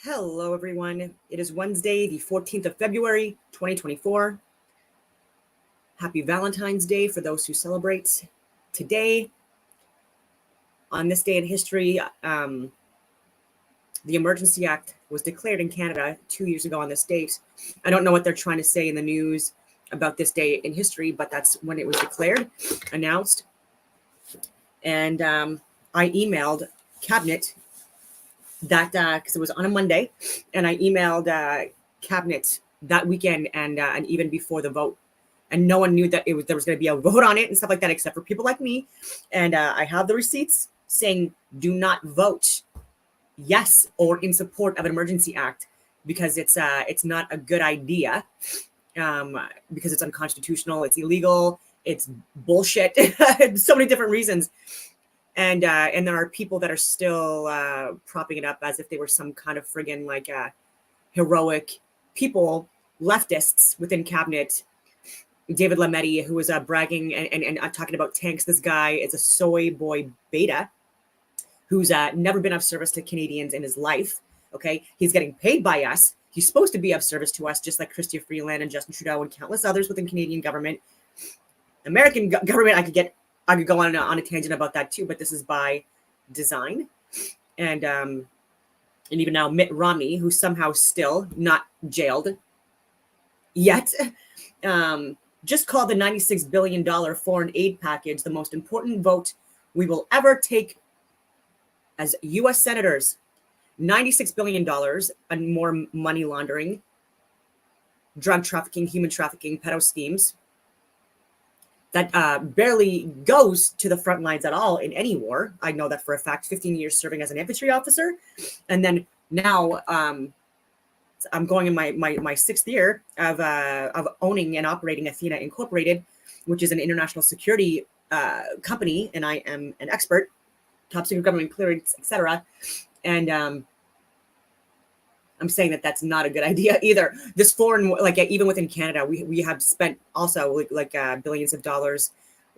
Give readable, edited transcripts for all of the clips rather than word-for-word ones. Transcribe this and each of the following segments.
Hello, everyone. It is Wednesday, the 14th of February, 2024. Happy Valentine's Day for those who celebrate. Today, on this day in history, the Emergency Act was declared in Canada 2 years ago on this date. I don't know what they're trying to say in the news about this day in history, but that's when it was declared, announced. And I emailed Cabinet that because it was on a Monday, and I emailed Cabinet that weekend and even before the vote, and no one knew that there was going to be a vote on it and stuff like that, except for people like me. And I have the receipts saying do not vote yes or in support of an emergency act because it's not a good idea, because it's unconstitutional, it's illegal, it's bullshit, so many different reasons. And there are people that are still propping it up as if they were some kind of friggin' like heroic people, leftists within Cabinet. David Lametti, who was bragging and talking about tanks. This guy is a soy boy beta who's never been of service to Canadians in his life. Okay, he's getting paid by us. He's supposed to be of service to us, just like Chrystia Freeland and Justin Trudeau and countless others within Canadian government. American government, I could go on a tangent about that too, but this is by design. And even now Mitt Romney, who's somehow still not jailed yet, just called the $96 billion foreign aid package the most important vote we will ever take as U.S. senators. $96 billion and more money laundering, drug trafficking, human trafficking, pedo schemes that barely goes to the front lines at all in any war. I know that for a fact, 15 years serving as an infantry officer. And then now I'm going in my sixth year of owning and operating Athena Incorporated, which is an international security company. And I am an expert, top secret government clearance, etc. And I'm saying that that's not a good idea either. This foreign, like even within Canada, we have spent also like billions of dollars.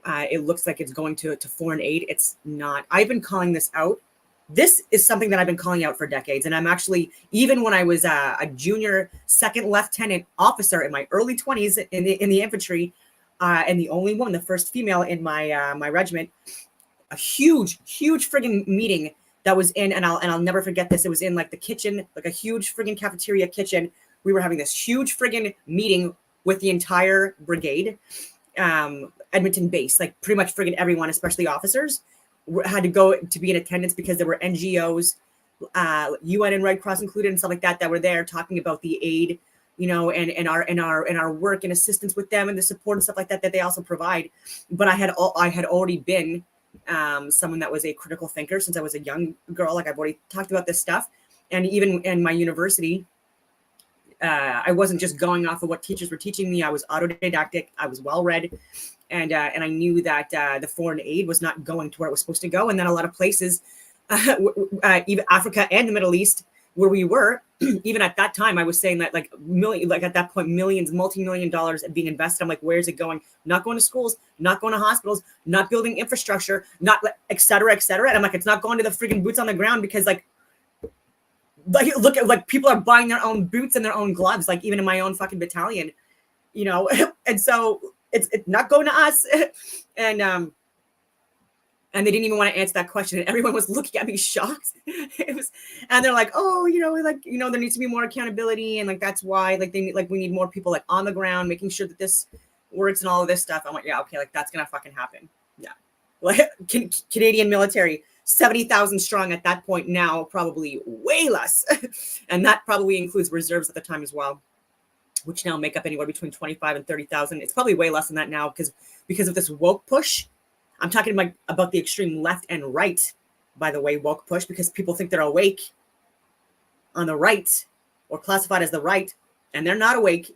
It looks like it's going to foreign aid. It's not. I've been calling this out. This is something that I've been calling out for decades. And I'm actually, even when I was a junior second lieutenant officer in my early 20s in the infantry, and the only one, the first female in my regiment, a huge friggin' meeting that was in, and I'll never forget this. It was in like the kitchen, like a huge friggin' cafeteria kitchen. We were having this huge friggin' meeting with the entire brigade, Edmonton base, like pretty much friggin' everyone, especially officers, had to go to be in attendance because there were NGOs, UN and Red Cross included, and stuff like that were there talking about the aid, and our work and assistance with them and the support and stuff like that they also provide. But I had already been someone that was a critical thinker since I was a young girl. Like I've already talked about this stuff. And even in my university, I wasn't just going off of what teachers were teaching me. I was autodidactic. I was well-read. And I knew that the foreign aid was not going to where it was supposed to go. And then a lot of places, even Africa and the Middle East, where we were, even at that time, I was saying that like at that point, millions, multi-million dollars being invested. I'm like, where's it going? Not going to schools, not going to hospitals, not building infrastructure, not et cetera, et cetera. And I'm like, it's not going to the freaking boots on the ground because like look at like people are buying their own boots and their own gloves, like even in my own fucking battalion, and so it's not going to us. And they didn't even want to answer that question. And everyone was looking at me shocked. And they're like, oh, there needs to be more accountability. And like, that's why we need more people like on the ground, making sure that this works and all of this stuff. I'm like, yeah, okay. Like that's going to fucking happen. Yeah. Like Canadian military, 70,000 strong at that point now, probably way less. And that probably includes reserves at the time as well, which now make up anywhere between 25 and 30,000. It's probably way less than that now because of this woke push. I'm talking about the extreme left and right, by the way, woke push, because people think they're awake on the right or classified as the right, and they're not awake.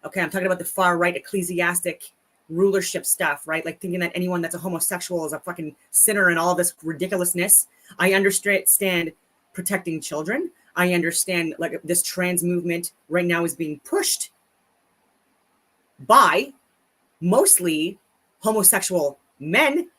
Okay, I'm talking about the far right ecclesiastic rulership stuff, right? Like thinking that anyone that's a homosexual is a fucking sinner and all this ridiculousness. I understand protecting children. I understand like this trans movement right now is being pushed by mostly homosexual men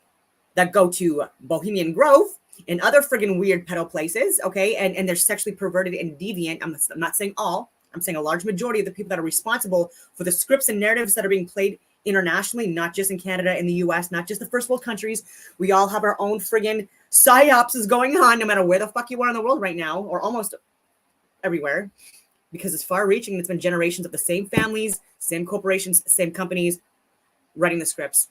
that go to Bohemian Grove in other friggin' weird pedo places, okay? And they're sexually perverted and deviant. I'm not saying all. I'm saying a large majority of the people that are responsible for the scripts and narratives that are being played internationally, not just in Canada, in the US, not just the first world countries. We all have our own friggin' psyopses going on, no matter where the fuck you are in the world right now, or almost everywhere, because it's far reaching. And it's been generations of the same families, same corporations, same companies writing the scripts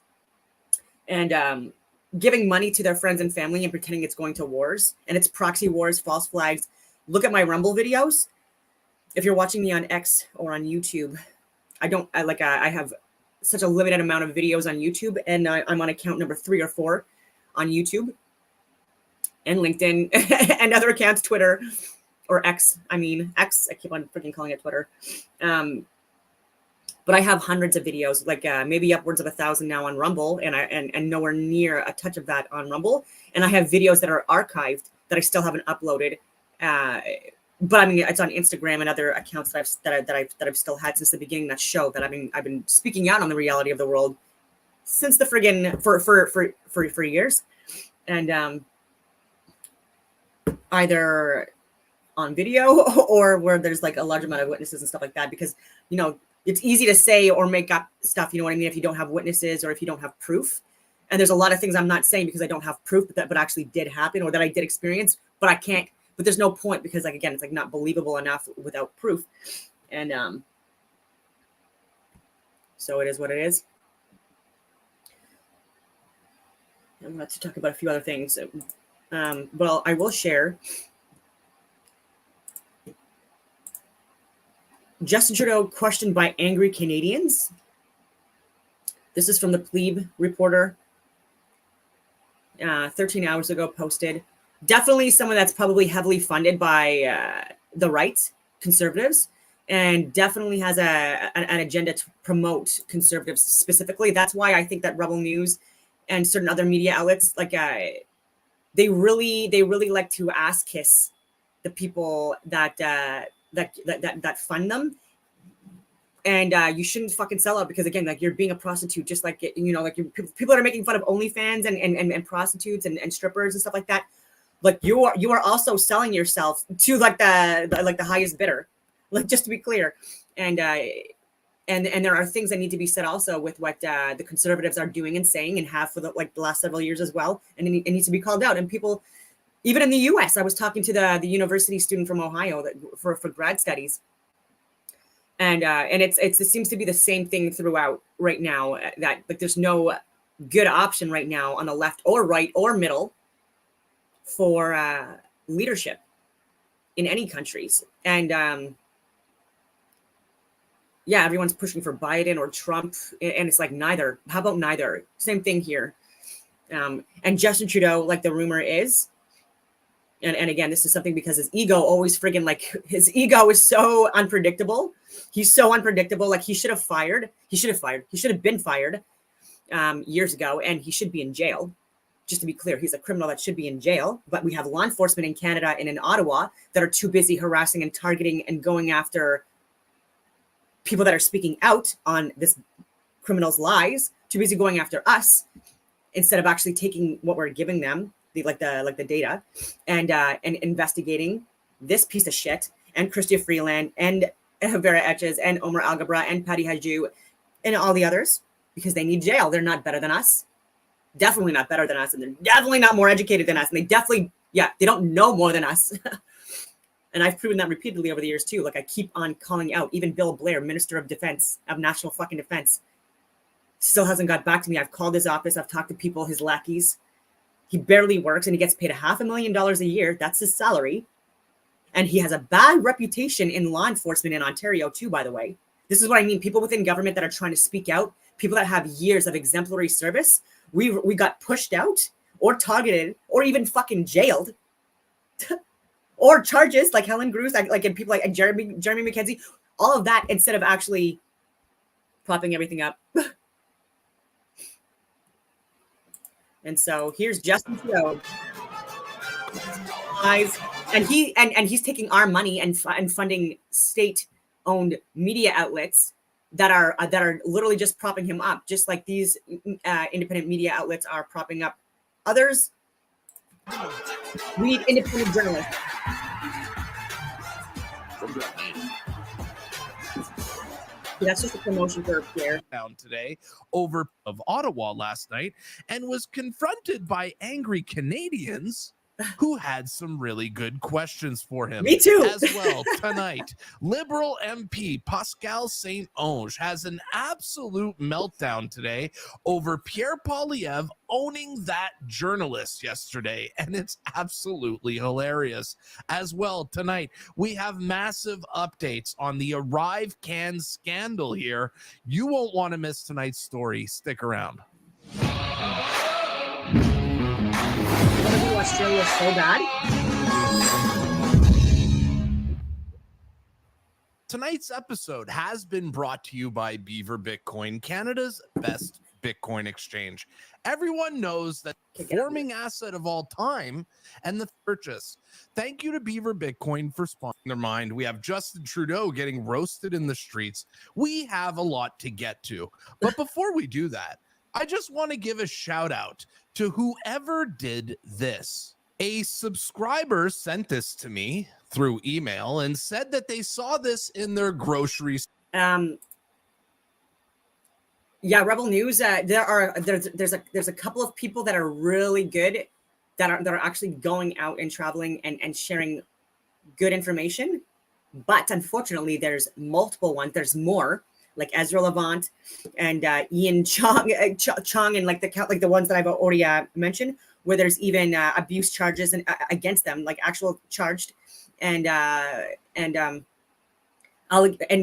and giving money to their friends and family and pretending it's going to wars. And it's proxy wars, false flags. Look at my Rumble videos. If you're watching me on X or on YouTube, I have such a limited amount of videos on YouTube, and I'm on account number 3 or 4 on YouTube and LinkedIn and other accounts, Twitter or X. I mean, X, I keep on freaking calling it Twitter. But I have hundreds of videos, like maybe upwards of 1,000 now on Rumble, and nowhere near a touch of that on Rumble. And I have videos that are archived that I still haven't uploaded. But I mean, it's on Instagram and other accounts that I've still had since the beginning of that show. That I've been speaking out on the reality of the world since the friggin' for years, and either on video or where there's like a large amount of witnesses and stuff like that. Because it's easy to say or make up stuff. You know what I mean? If you don't have witnesses or if you don't have proof. And there's a lot of things I'm not saying because I don't have proof, but actually did happen or that I did experience, but I can't. But there's no point because, like, again, it's like not believable enough without proof. And so it is what it is. I'm about to talk about a few other things. Well, I will share. Justin Trudeau questioned by angry Canadians. This is from the Plebe Reporter. 13 hours ago posted. Definitely someone that's probably heavily funded by the right, conservatives, and definitely has an agenda to promote conservatives specifically. That's why I think that Rebel News and certain other media outlets, like they really like to ass kiss the people that fund them. And you shouldn't fucking sell out because, again, like, you're being a prostitute, just like, like people that are making fun of OnlyFans and prostitutes and strippers and stuff like that. Like, you are also selling yourself to like the highest bidder, like, just to be clear. And there are things that need to be said also with what the conservatives are doing and saying and have for the last several years as well. And it needs to be called out. And people, even in the US, I was talking to the university student from Ohio that for grad studies. And it seems to be the same thing throughout right now, that like there's no good option right now on the left or right or middle for leadership in any countries. And everyone's pushing for Biden or Trump, and it's like neither. How about neither? Same thing here. And Justin Trudeau, like the rumor is, and again, this is something because his ego always friggin' like his ego is so unpredictable. He's so unpredictable. Like he should have been fired years ago, and he should be in jail. Just to be clear, he's a criminal that should be in jail. But we have law enforcement in Canada and in Ottawa that are too busy harassing and targeting and going after people that are speaking out on this criminal's lies. Too busy going after us instead of actually taking what we're giving them, the data, and investigating this piece of shit and Chrystia Freeland and Vera Etches and Omar Al-Gabra and Patty Hajdu and all the others, because they need jail. They're not better than us. Definitely not better than us. And they're definitely not more educated than us. And they definitely, they don't know more than us. And I've proven that repeatedly over the years too. Like I keep on calling out, even Bill Blair, Minister of Defense, of National fucking Defense, still hasn't got back to me. I've called his office. I've talked to people, his lackeys. He barely works and he gets paid $500,000 a year. That's his salary. And he has a bad reputation in law enforcement in Ontario too, by the way. This is what I mean. People within government that are trying to speak out, people that have years of exemplary service, we got pushed out or targeted or even fucking jailed or charges like Helen Gruss, and people like Jeremy McKenzie, all of that, instead of actually propping everything up. And so here's Justin Trudeau, guys, and he's taking our money and funding state-owned media outlets that are literally just propping him up, just like these independent media outlets are propping up others We need independent journalists. That's just a promotion for Pierre. Down today over of Ottawa last night and was confronted by angry Canadians who had some really good questions for him. Me too. As well tonight, Liberal MP Pascal Saint-Onge has an absolute meltdown today over Pierre Poilievre owning that journalist yesterday, and it's absolutely hilarious. As well tonight, we have massive updates on the Arrive Can scandal here. You won't want to miss tonight's story. Stick around. Australia is so bad. Tonight's episode has been brought to you by Beaver Bitcoin, Canada's best Bitcoin exchange. Everyone knows that performing asset of all time and the purchase. Thank you to Beaver Bitcoin for sponsoring their mind. We have Justin Trudeau getting roasted in the streets. We have a lot to get to. But before we do that, I just want to give a shout out to whoever did this. A subscriber sent this to me through email and said that they saw this in their grocery. Yeah, Rebel News. There's a couple of people that are really good, that are actually going out and traveling and sharing good information. But unfortunately, there's multiple ones. There's more, like Ezra Levant and Ian Chong, and like the ones that I've already mentioned, where there's even abuse charges and against them, like actual charged, and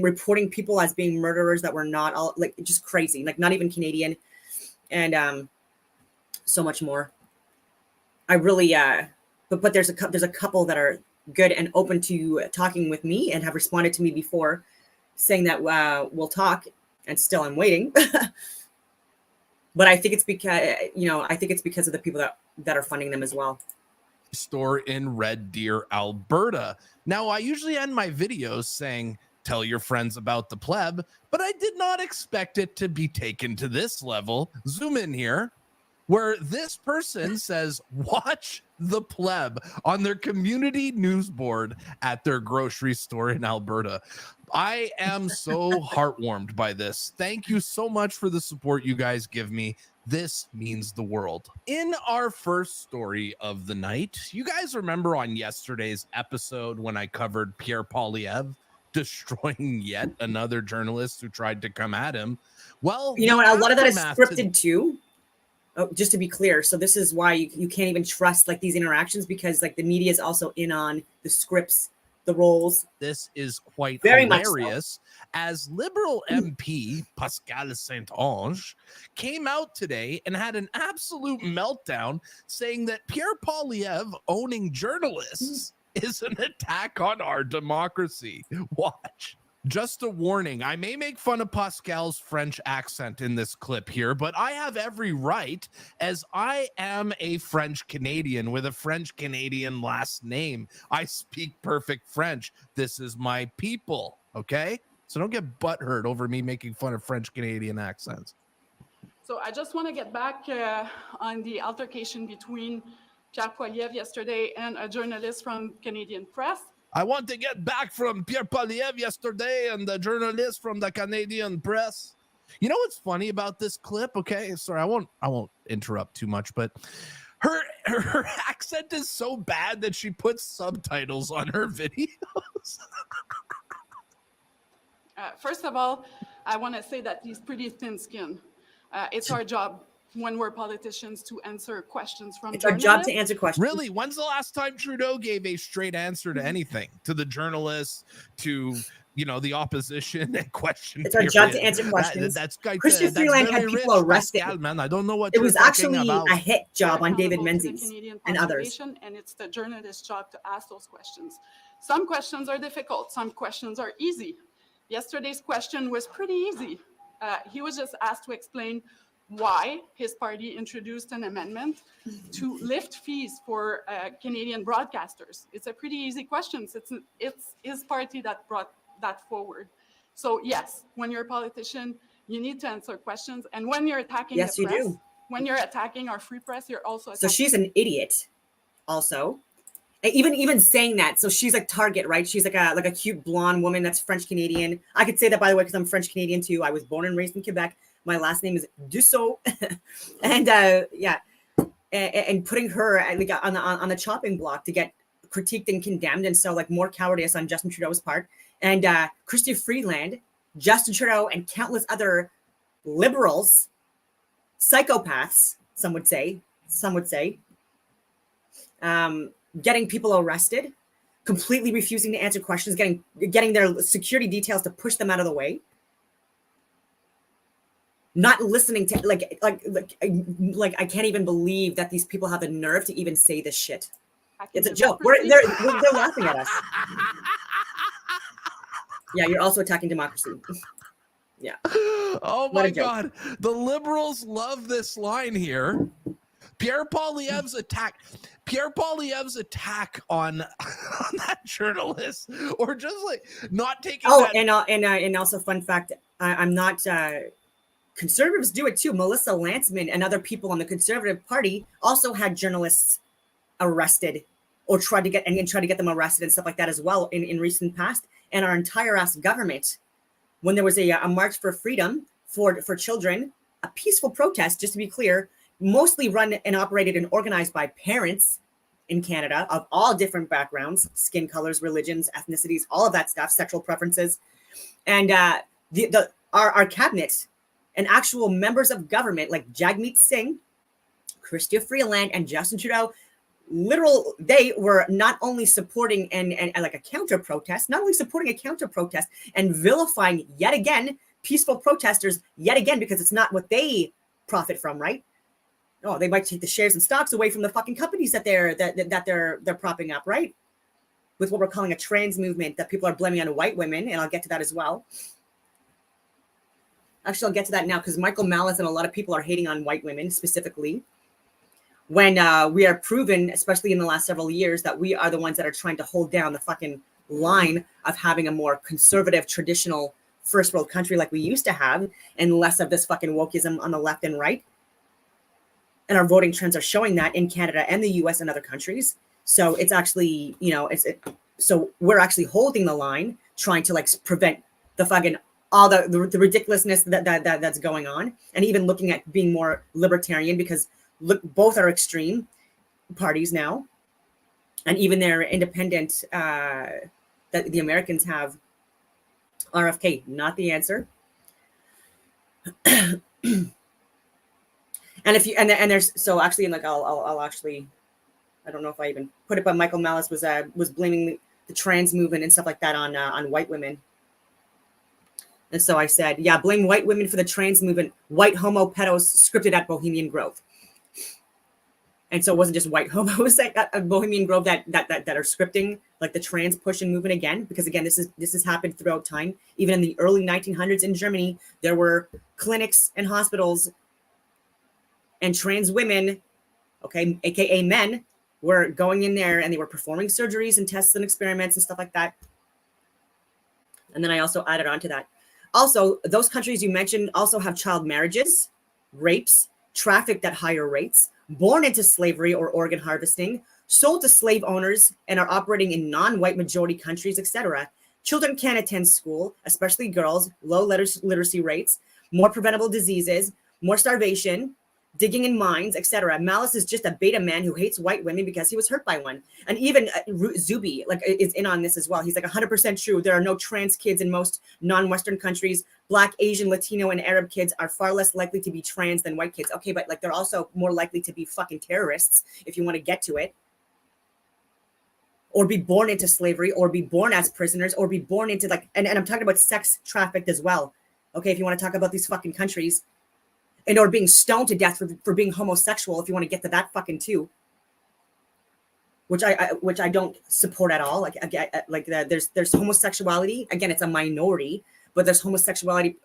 reporting people as being murderers that were not, all like just crazy, like not even Canadian, and so much more. I really but there's a couple that are good and open to talking with me and have responded to me before, saying that we'll talk, and still I'm waiting. But I think it's because of the people that are funding them as well. Store in Red Deer, Alberta. Now, I usually end my videos saying, tell your friends about the pleb, but I did not expect it to be taken to this level. Zoom in here, where this person says, watch the pleb on their community news board at their grocery store in Alberta. I am so heartwarmed by this. Thank you so much for the support you guys give me. This means the world. In our first story of the night, you guys remember on yesterday's episode when I covered Pierre Poilievre destroying yet another journalist who tried to come at him? Well, you know what? A lot of that is scripted too. Oh, just to be clear, so this is why you can't even trust like these interactions, because like the media is also in on the scripts, the roles. This is quite very hilarious. As Liberal MP Pascal Saint-Onge came out today and had an absolute meltdown, saying that Pierre Poilievre owning journalists is an attack on our democracy. Watch. Just a warning, I may make fun of Pascal's French accent in this clip here, but I have every right, as I am a French Canadian with a French Canadian last name. I speak perfect French. This is my people, okay? So don't get butthurt over me making fun of French Canadian accents. So I just want to get back on the altercation between Pierre Poilievre yesterday and a journalist from Canadian Press. I want to get back from Pierre Poilievre yesterday and the journalist from the Canadian Press. You know what's funny about this clip? Okay, sorry, I won't interrupt too much, but her accent is so bad that she puts subtitles on her videos. First of all, I want to say that he's pretty thin-skinned. It's our job when we're politicians to answer questions from journalists. It's our job to answer questions. Really? When's the last time Trudeau gave a straight answer to anything? To the journalists, to the opposition and question. It's our job to answer questions. Christian Freeland had people arrested. Pascal, man. I don't know what it was actually about. A hit job on David Menzies and others. And it's the journalist's job to ask those questions. Some questions are difficult. Some questions are easy. Yesterday's question was pretty easy. He was just asked to explain why his party introduced an amendment to lift fees for Canadian broadcasters. It's a pretty easy question. It's his party that brought that forward. So yes, when you're a politician, you need to answer questions. And when you're attacking the press, when you're attacking our free press, you're also attacking. So she's an idiot. also. And even saying that, so she's like Target, right? She's like a cute blonde woman that's French Canadian. I could say that, by the way, because I'm French Canadian too. I was born and raised in Quebec. My last name is Dussault, and yeah, and putting her like on the chopping block to get critiqued and condemned, and so like more cowardice on Justin Trudeau's part, and Chrystia Freeland, Justin Trudeau, and countless other liberals, psychopaths, some would say, getting people arrested, completely refusing to answer questions, getting their security details to push them out of the way, not listening to like I can't even believe that these people have the nerve to even say this shit. It's a joke. They're laughing at us. Yeah, you're also attacking democracy. Yeah. Oh my God. The liberals love this line here. Pierre Poilievre's attack on that journalist, or just like not taking. Oh, that. And also fun fact, I'm not. Conservatives do it too. Melissa Lantsman and other people on the Conservative Party also had journalists arrested, or tried to get them arrested and stuff like that as well in recent past. And our entire ass government, when there was a march for freedom for children, a peaceful protest, just to be clear, mostly run and operated and organized by parents in Canada of all different backgrounds, skin colors, religions, ethnicities, all of that stuff, sexual preferences. And our cabinet and actual members of government like Jagmeet Singh, Chrystia Freeland, and Justin Trudeau, they were not only supporting and like a counter protest, and vilifying yet again peaceful protesters yet again, because it's not what they profit from, right? Oh, they might take the shares and stocks away from the fucking companies that they're propping up, right? With what we're calling a trans movement that people are blaming on white women, and I'll get to that as well. Actually, I'll get to that now, because Michael Malice and a lot of people are hating on white women specifically, when we are proven, especially in the last several years, that we are the ones that are trying to hold down the fucking line of having a more conservative, traditional first world country like we used to have, and less of this fucking wokeism on the left and right. And our voting trends are showing that in Canada and the US and other countries. So it's actually, so we're actually holding the line, trying to like prevent the fucking all the ridiculousness that's going on, and even looking at being more libertarian, because look, both are extreme parties now, and even their independent that the Americans have. RFK, not the answer. And if you and there's so actually, like I'll actually, I don't know if I even put it, but Michael Malice was blaming the trans movement and stuff like that on white women. And so I said, yeah, blame white women for the trans movement. White homo pedos scripted at Bohemian Grove. And so it wasn't just white homos at Bohemian Grove that are scripting like the trans push and movement again, because again, this has happened throughout time. Even in the early 1900s in Germany, there were clinics and hospitals, and trans women, okay, aka men, were going in there and they were performing surgeries and tests and experiments and stuff like that. And then I also added on to that. Also, those countries you mentioned also have child marriages, rapes, trafficked at higher rates, born into slavery or organ harvesting, sold to slave owners, and are operating in non-white majority countries, etc. Children can't attend school, especially girls, low literacy rates, more preventable diseases, more starvation, digging in mines, etc. Malice is just a beta man who hates white women because he was hurt by one. And even Zuby is in on this as well. He's like 100% true. There are no trans kids in most non-Western countries. Black, Asian, Latino, and Arab kids are far less likely to be trans than white kids. Okay, but like they're also more likely to be fucking terrorists if you want to get to it. Or be born into slavery, or be born as prisoners, or be born into like, and I'm talking about sex trafficked as well. Okay, if you want to talk about these fucking countries. And or being stoned to death for being homosexual, if you want to get to that fucking too, which I don't support at all. Like there's homosexuality. Again, it's a minority, but there's homosexuality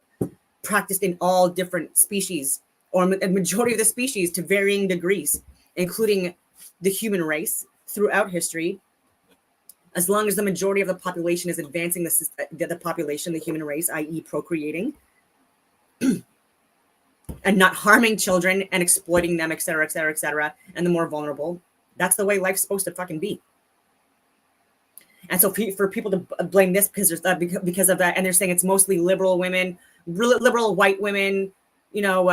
practiced in all different species, or a majority of the species to varying degrees, including the human race throughout history. As long as the majority of the population is advancing the population, the human race, i.e., procreating. And not harming children and exploiting them, et cetera, et cetera, et cetera, and the more vulnerable, That's the way life's supposed to fucking be. And so for people to blame this because because of that, and they're saying it's mostly liberal women, liberal white women, you know,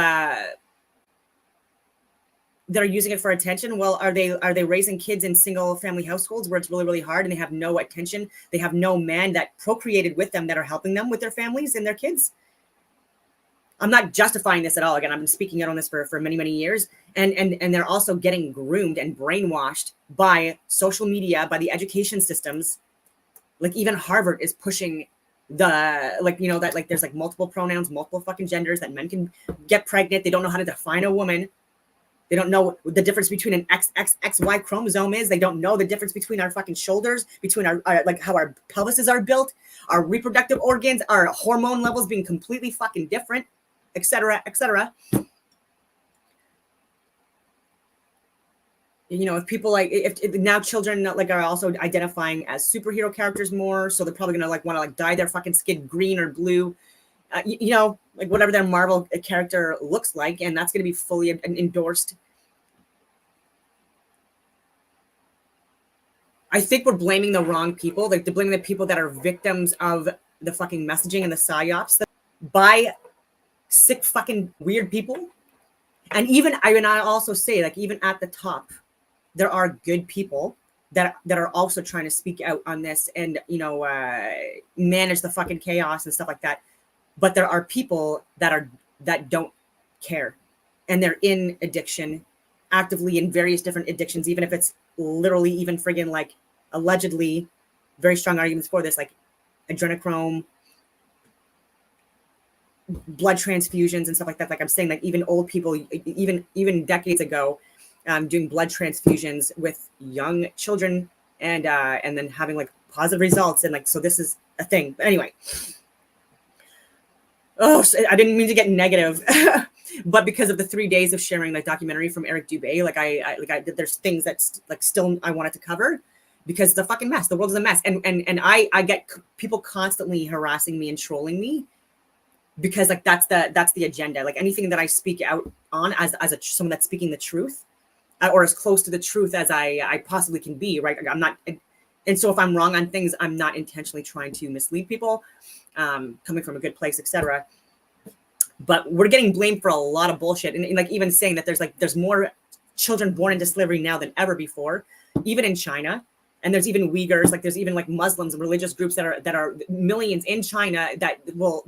that are using it for attention. Well, are they raising kids in single family households where it's really, really hard and they have no attention? They have no man that procreated with them that are helping them with their families and their kids. I'm not justifying this at all. Again, I've been speaking out on this for many, many years. And they're also getting groomed and brainwashed by social media, by the education systems. Like even Harvard is pushing the, like, you know, that like there's like multiple pronouns, multiple fucking genders, that men can get pregnant. They don't know how to define a woman. They don't know the difference between an XY chromosome is. They don't know the difference between our fucking shoulders, between our like how our pelvises are built, our reproductive organs, our hormone levels being completely fucking different, etc., etc. You know, if people like, if now children like are also identifying as superhero characters more, so they're probably gonna like want to like dye their fucking skin green or blue, you know, like whatever their Marvel character looks like, and that's gonna be fully endorsed. I think we're blaming the wrong people. Like they're blaming the people that are victims of the fucking messaging and the psyops by sick fucking weird people. And even I also say, like, even at the top, there are good people that are also trying to speak out on this and, you know, manage the fucking chaos and stuff like that. But there are people that don't care, and they're in addiction, actively in various different addictions, even if it's literally even friggin' like allegedly, very strong arguments for this, like adrenochrome, blood transfusions and stuff like that. Like I'm saying, like even old people, even decades ago, doing blood transfusions with young children and then having like positive results, and like, so this is a thing. But anyway, so I didn't mean to get negative, but because of the 3 days of sharing the documentary from Eric Dubé, there's things that's like still I wanted to cover, because it's a fucking mess. The world is a mess, and I get people constantly harassing me and trolling me, because like that's the agenda. Like anything that I speak out on as someone that's speaking the truth, or as close to the truth as I possibly can be, right? I'm not, and so if I'm wrong on things, I'm not intentionally trying to mislead people, coming from a good place, etc. But we're getting blamed for a lot of bullshit, and like even saying that there's more children born into slavery now than ever before, even in China. And there's even Uyghurs, like there's even like Muslims and religious groups that are millions in China that will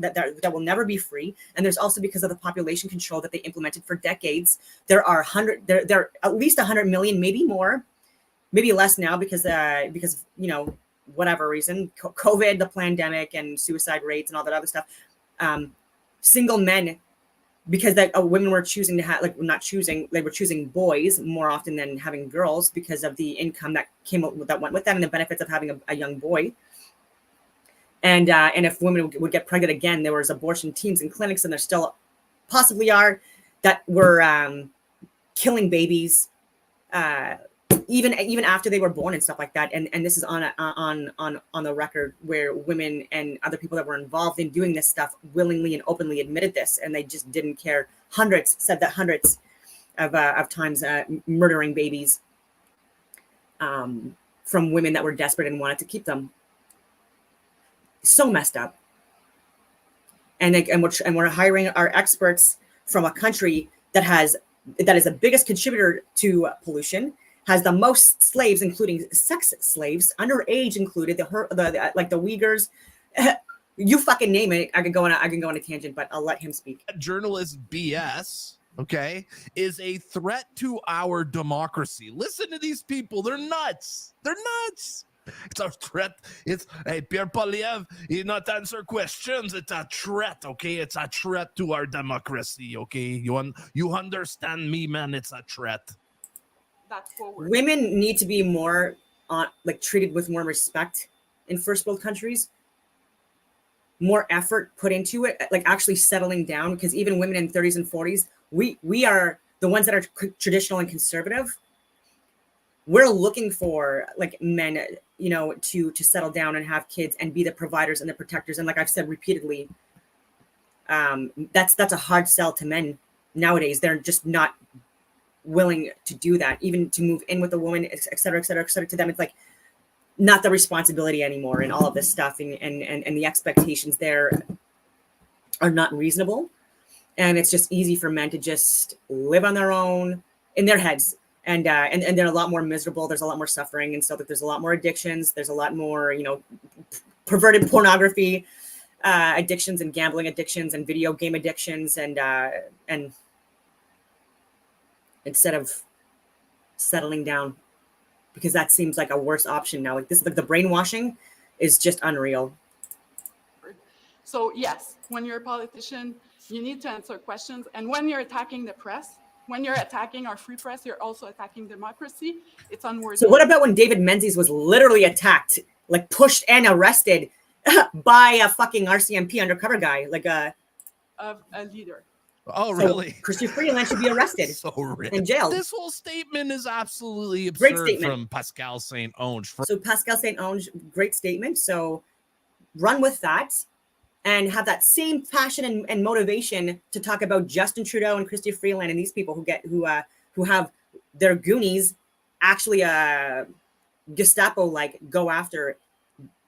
never be free. And there's also, because of the population control that they implemented for decades, there are at least 100 million, maybe more, maybe less now, because you know, whatever reason, COVID, the pandemic, and suicide rates and all that other stuff. Single men, because women were choosing to have, like, not choosing, they were choosing boys more often than having girls, because of the income that went with that, and the benefits of having a young boy. And if women would get pregnant again, there was abortion teams and clinics, and there still possibly are, that were killing babies, even after they were born and stuff like that. And this is on the record, where women and other people that were involved in doing this stuff willingly and openly admitted this, and they just didn't care. Said that hundreds of times, murdering babies from women that were desperate and wanted to keep them. So messed up. And we're hiring our experts from a country that is the biggest contributor to pollution, has the most slaves, including sex slaves, underage included, the Uyghurs. You fucking name it. I can go on a tangent, but I'll let him speak. Journalist BS, okay, is a threat to our democracy. Listen to these people. They're nuts. They're nuts. It's a threat. Hey, Pierre Poilievre, he not answer questions. It's a threat, okay? It's a threat to our democracy, okay? You understand me, man? It's a threat. That's forward. Women need to be more treated with more respect in first world countries. More effort put into it, like actually settling down, because even women in 30s and 40s, we are the ones that are traditional and conservative. We're looking for like men, you know, to settle down and have kids and be the providers and the protectors. And like I've said repeatedly, that's a hard sell to men nowadays. They're just not willing to do that, even to move in with a woman, et cetera, et cetera, et cetera. To them, it's like not the responsibility anymore, and all of this stuff, and the expectations there are not reasonable. And it's just easy for men to just live on their own in their heads. And they're a lot more miserable. There's a lot more suffering. And so that there's a lot more addictions. There's a lot more, perverted pornography addictions, and gambling addictions, and video game addictions. And instead of settling down, because that seems like a worse option now. Like this, like the brainwashing is just unreal. So yes, when you're a politician, you need to answer questions. And when you're attacking the press, when you're attacking our free press, you're also attacking democracy. It's unworthy. So what about when David Menzies was literally attacked, like pushed and arrested by a fucking RCMP undercover guy, like of a leader. Oh, really? Chrystia Freeland should be arrested So rich. and jailed. This whole statement is absolutely Great absurd statement. from Pascal Saint-Onge. So Pascal Saint-Onge, great statement. So run with that and have that same passion and motivation to talk about Justin Trudeau and Chrystia Freeland and these people who have their goonies actually Gestapo like go after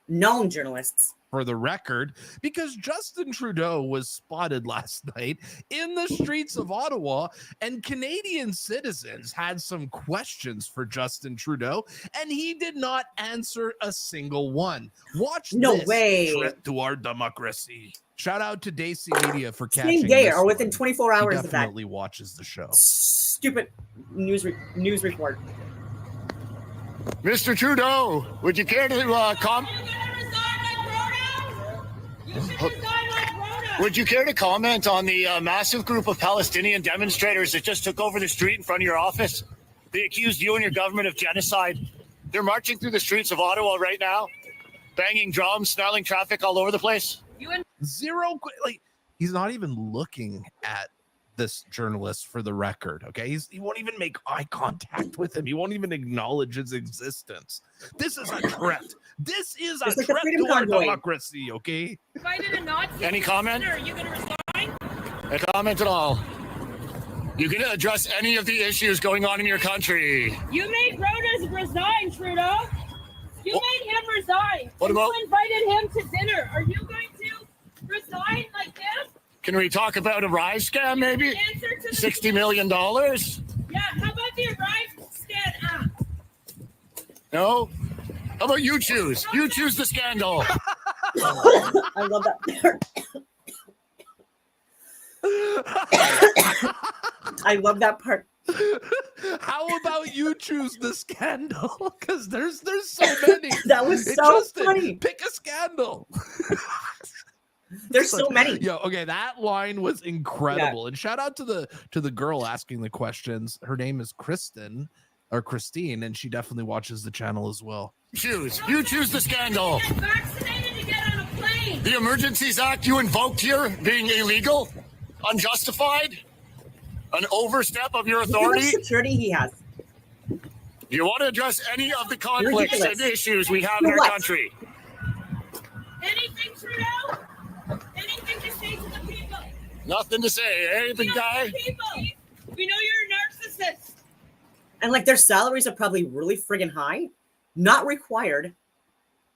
known journalists. For the record, because Justin Trudeau was spotted last night in the streets of Ottawa, and Canadian citizens had some questions for Justin Trudeau, and he did not answer a single one. Watch No this way. threat to our democracy. Shout out to Daisy Media for catching Same day this or within one. 24 hours He of that definitely watches the show. stupid news report. Mr. Trudeau, would you care to Would you care to comment on the massive group of Palestinian demonstrators that just took over the street in front of your office? They accused you and your government of genocide. They're marching through the streets of Ottawa right now, banging drums, snarling traffic all over the place. Like, he's not even looking at this journalist, for the record. Okay, he won't even make eye contact with him. He won't even acknowledge his existence. This is a threat. This is a It's like the threat Freedom to our Convoy. democracy. Okay. Any comment? Are you going to resign? A comment at all? You going to address any of the issues going on in your country? You made Rhoda resign, Trudeau. You made him resign. What And about- you invited him to dinner. Are you going to resign like this? Can we talk about a rise scam, maybe? Answer to the $60 million? Yeah, how about the Arrive Scan app? No? How about you choose? You choose the scandal. I love that. I love that part. How about you choose the scandal? Because there's so many. That was Hey, so Justin, funny. pick a scandal. There's so many. Yo, okay, that line was incredible. And shout out to the girl asking the questions. Her name is Christine, and she definitely watches the channel as well. Choose. You choose the scandal. Get vaccinated to get on a plane. The Emergencies Act you invoked here being illegal, unjustified, an overstep of your Look how much authority. security he has. Do you want to address any of the conflicts and ridiculous. issues we have in our What? country? Anything, Trudeau? Anything to say to the people? Nothing to say, eh, big guy? People. We know you're a narcissist. And like their salaries are probably really friggin' high, not required.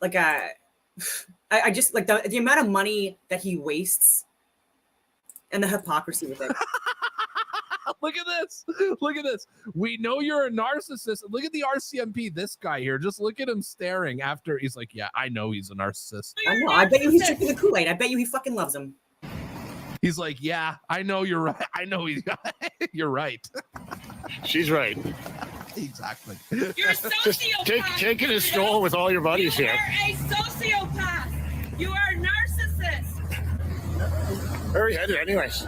Like I just like the amount of money that he wastes and the hypocrisy with it. Look at this. Look at this. We know you're a narcissist. Look at the RCMP, this guy here. Just look at him staring after he's like, yeah, I know he's a narcissist. I know. I bet you he's drinking the Kool-Aid. I bet you he fucking loves him. He's like, yeah, I know you're right. I know you're right. She's right. Exactly. You're a sociopath. Just taking a stroll with all your buddies You here. are a sociopath. You are a narcissist. Where are we headed anyways?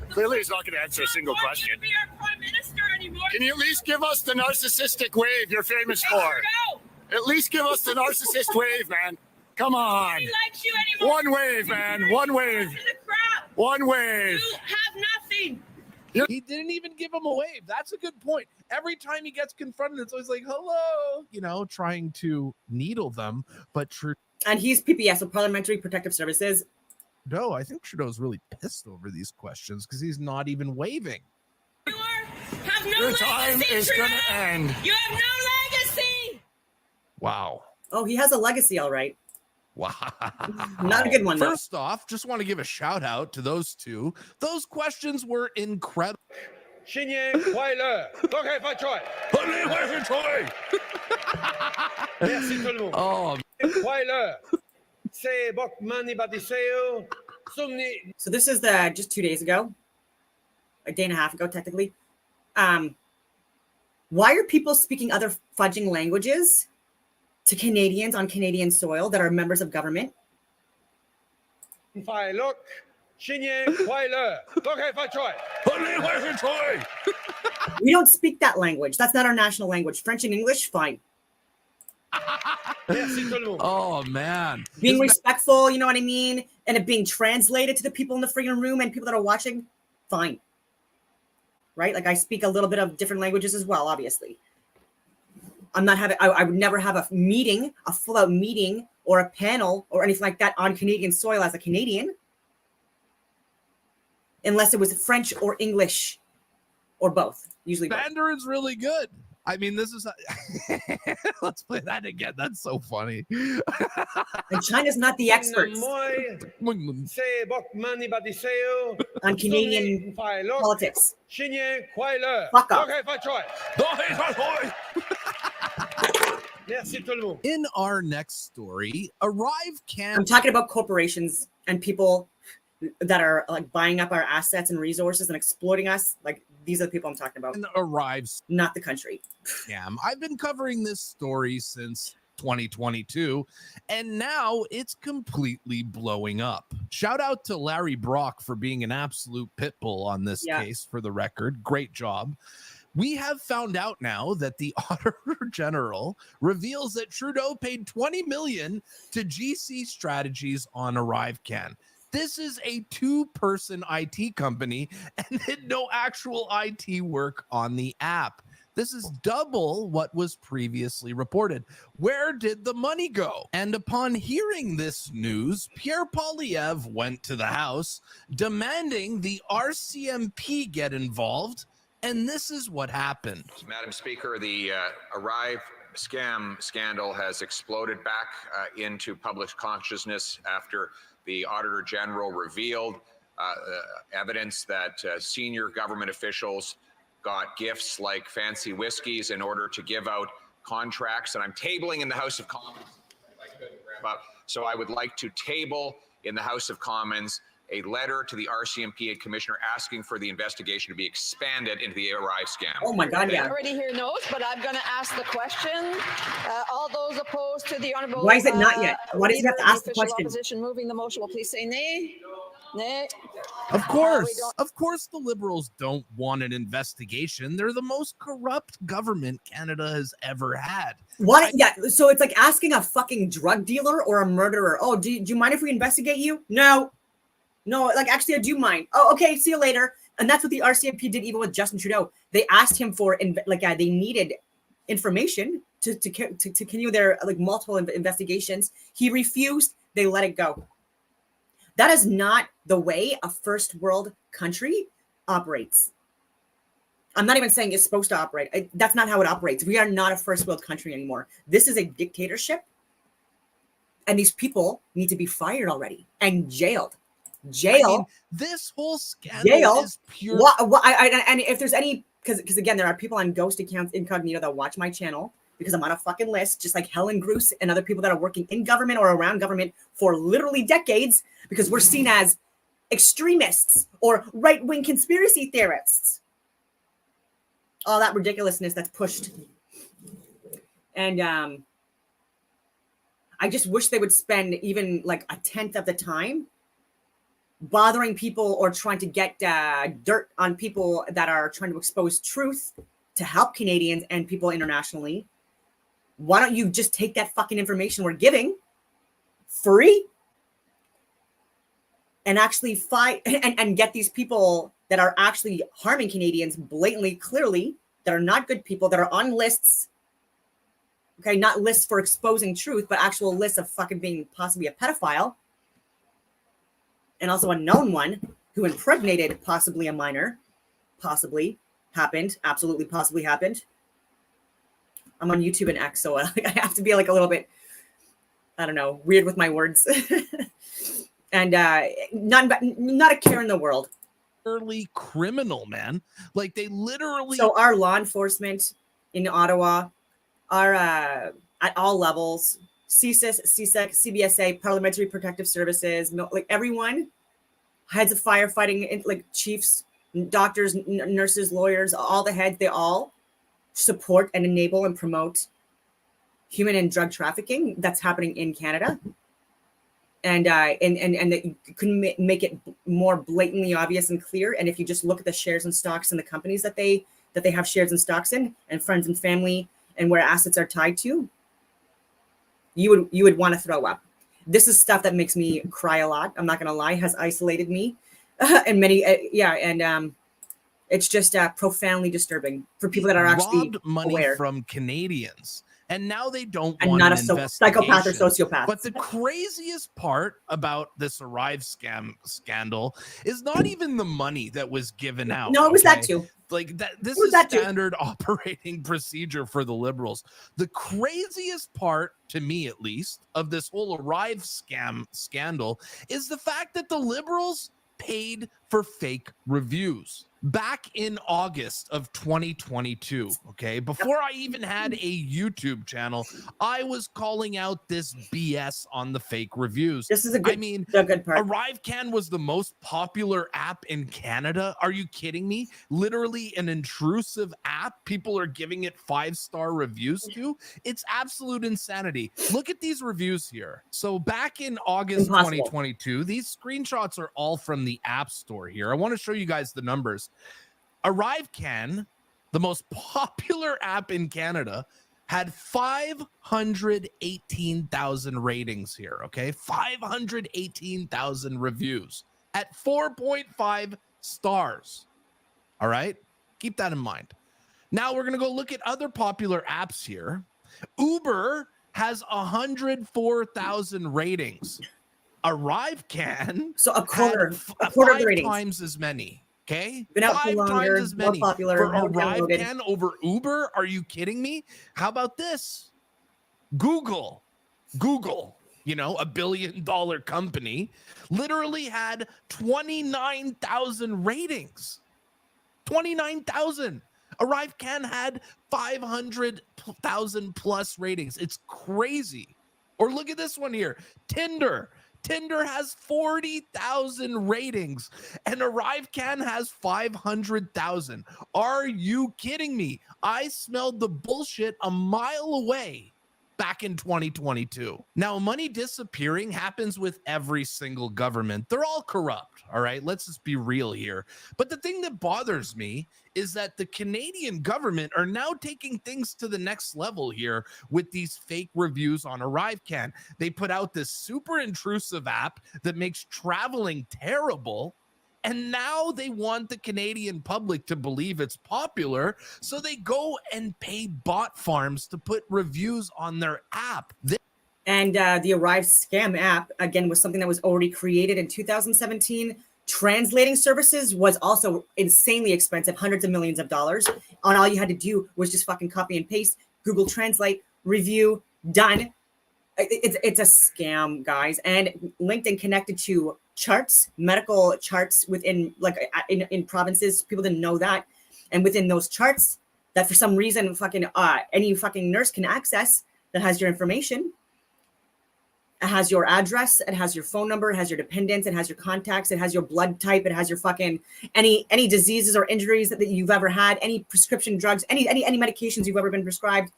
Clearly he's not going to answer a single You question. won't be our prime minister anymore. Can you at least give us the narcissistic wave you're famous for? Trudeau, At least give us the narcissist wave, man. Come on. nobody likes you anymore. One wave, man. One wave. To the crowd. One wave. You have nothing. He didn't even give him a wave. That's a good point. Every time he gets confronted, it's always like, hello, trying to needle them. But And he's PPS, so Parliamentary Protective Services. No, I think Trudeau's really pissed over these questions because he's not even waving. You are have no Your time legacy, is Trudeau. going to end. You have no legacy. Wow. Oh, he has a legacy, all right. Wow. Not a good one, though. First off, just want to give a shout out to those two. Those questions were incredible. Oh, So this is the just 2 days ago, a day and a half ago, technically. Why are people speaking other fudging languages to Canadians on Canadian soil that are members of government? We don't speak that language. That's not our national language. French and English, fine. oh man. Being Isn't that- respectful, you know what I mean? And it being translated to the people in the freaking room and people that are watching, fine. Right? Like I speak a little bit of different languages as well, obviously. I'm not having, I would never have a meeting, a full out meeting or a panel or anything like that on Canadian soil as a Canadian. Unless it was French or English or both, usually both. Mandarin's really good. I mean, this is let's play that again. That's so funny. And China's not the experts on Canadian politics. Fuck off. In our next story, Arrive I'm Can talking about corporations and people that are like buying up our assets and resources and exploiting us. Like these are the people I'm talking about, arrives not the country. scam. I've been covering this story since 2022, and now it's completely blowing up. Shout out to Larry Brock for being an absolute pit bull on this case, for the record. Great job. We have found out now that the Auditor General reveals that Trudeau paid $20 million to GC Strategies on ArriveCan. This is a two-person IT company and did no actual IT work on the app. This is double what was previously reported. Where did the money go? And upon hearing this news, Pierre Poilievre went to the House demanding the RCMP get involved. And this is what happened. Madam Speaker, the Arrive scam scandal has exploded back into public consciousness after the Auditor General revealed evidence that senior government officials got gifts like fancy whiskeys in order to give out contracts. And I'm tabling in the House of Commons. So I would like to table in the House of Commons a letter to the RCMP and Commissioner asking for the investigation to be expanded into the Arrive scam. Oh my God, yeah. Already here knows, but I'm going to ask the question. All those opposed to the honourable. Why is it not yet? Why does he have to ask the question? Opposition moving the motion will please say nay. Nay. Of course, the Liberals don't want an investigation. They're the most corrupt government Canada has ever had. What? Yeah. So it's like asking a fucking drug dealer or a murderer. Oh, do you mind if we investigate you? No. No, like actually, I do mind. Oh, okay. See you later. And that's what the RCMP did even with Justin Trudeau. They asked him for they needed information to continue their like multiple investigations. He refused. They let it go. That is not the way a first world country operates. I'm not even saying it's supposed to operate. That's not how it operates. We are not a first world country anymore. This is a dictatorship. And these people need to be fired already and jailed. Jail. I mean, this whole scandal is pure. And if there's any, because again, there are people on ghost accounts incognito that watch my channel because I'm on a fucking list, just like Helen Gruss and other people that are working in government or around government for literally decades, because we're seen as extremists or right-wing conspiracy theorists. All that ridiculousness that's pushed. And I just wish they would spend even like a tenth of the time bothering people or trying to get dirt on people that are trying to expose truth to help Canadians and people internationally. Why don't you just take that fucking information we're giving free and actually fight and get these people that are actually harming Canadians blatantly, clearly, that are not good people, that are on lists. Okay, not lists for exposing truth, but actual lists of fucking being possibly a pedophile. And also a known one who impregnated possibly a minor, possibly, happened, absolutely possibly happened. I'm on YouTube and X, so I have to be like a little bit, I don't know, weird with my words. And not a care in the world. Early criminal, man. Like they literally. So our law enforcement in Ottawa are at all levels, CSIS, CSEC, CBSA, Parliamentary Protective Services, like everyone, heads of firefighting, like chiefs, doctors, nurses, lawyers, all the heads, they all support and enable and promote human and drug trafficking that's happening in Canada. And that you can make it more blatantly obvious and clear. And if you just look at the shares and stocks in the companies that they have shares and stocks in, and friends and family, and where assets are tied to, you would want to throw up. This is stuff that makes me cry a lot. I'm not gonna lie, has isolated me, and many it's just profoundly disturbing for people that are actually robbed money aware. From Canadians. And now they don't And want not an a psychopath or investigation. sociopath. But the craziest part about this Arrive scandal is not even the money that was given out. No, it was that okay? too. Like that, this It was is that too. standard operating procedure for the Liberals. The craziest part, to me at least, of this whole Arrive scandal is the fact that the Liberals paid for fake reviews back in August of 2022. Okay, before I even had a YouTube channel, I was calling out this BS on the fake reviews. This is a good, I mean, the good part. ArriveCan was the most popular app in Canada. Are you kidding me? Literally an intrusive app. People are giving it 5-star reviews to. It's absolute insanity. Look at these reviews here. So back in August Impossible. 2022, these screenshots are all from the App Store here. I want to show you guys the numbers. ArriveCan, the most popular app in Canada, had 518,000 ratings here, okay? 518,000 reviews at 4.5 stars. All right? Keep that in mind. Now we're going to go look at other popular apps here. Uber has 104,000 ratings. ArriveCan, So a quarter of the 5 ratings. times as many. Okay, Been out for 5 longer, times as more many popular, for more downloaded. ArriveCan over Uber. Are you kidding me? How about this? Google, you know, $1 billion company, literally had 29,000 ratings. 29,000. ArriveCan had 500,000 plus ratings. It's crazy. Or look at this one here, Tinder. Tinder has 40,000 ratings and ArriveCan has 500,000. Are you kidding me? I smelled the bullshit a mile away back in 2022. Now, money disappearing happens with every single government. They're all corrupt, all right? Let's just be real here. But the thing that bothers me is that the Canadian government are now taking things to the next level here with these fake reviews on ArriveCan. They put out this super intrusive app that makes traveling terrible. And now they want the Canadian public to believe it's popular. So they go and pay bot farms to put reviews on their app. And the Arrive scam app, again, was something that was already created in 2017. Translating services was also insanely expensive, hundreds of millions of dollars. And all you had to do was just fucking copy and paste, Google Translate, review, done. It's a scam, guys. And linked and connected to charts, medical charts within, like, in provinces. People didn't know that. And within those charts, that for some reason, fucking any fucking nurse can access, that has your information. It has your address, it has your phone number, it has your dependents, it has your contacts, it has your blood type, it has your fucking any diseases or injuries that you've ever had, any prescription drugs, any medications you've ever been prescribed,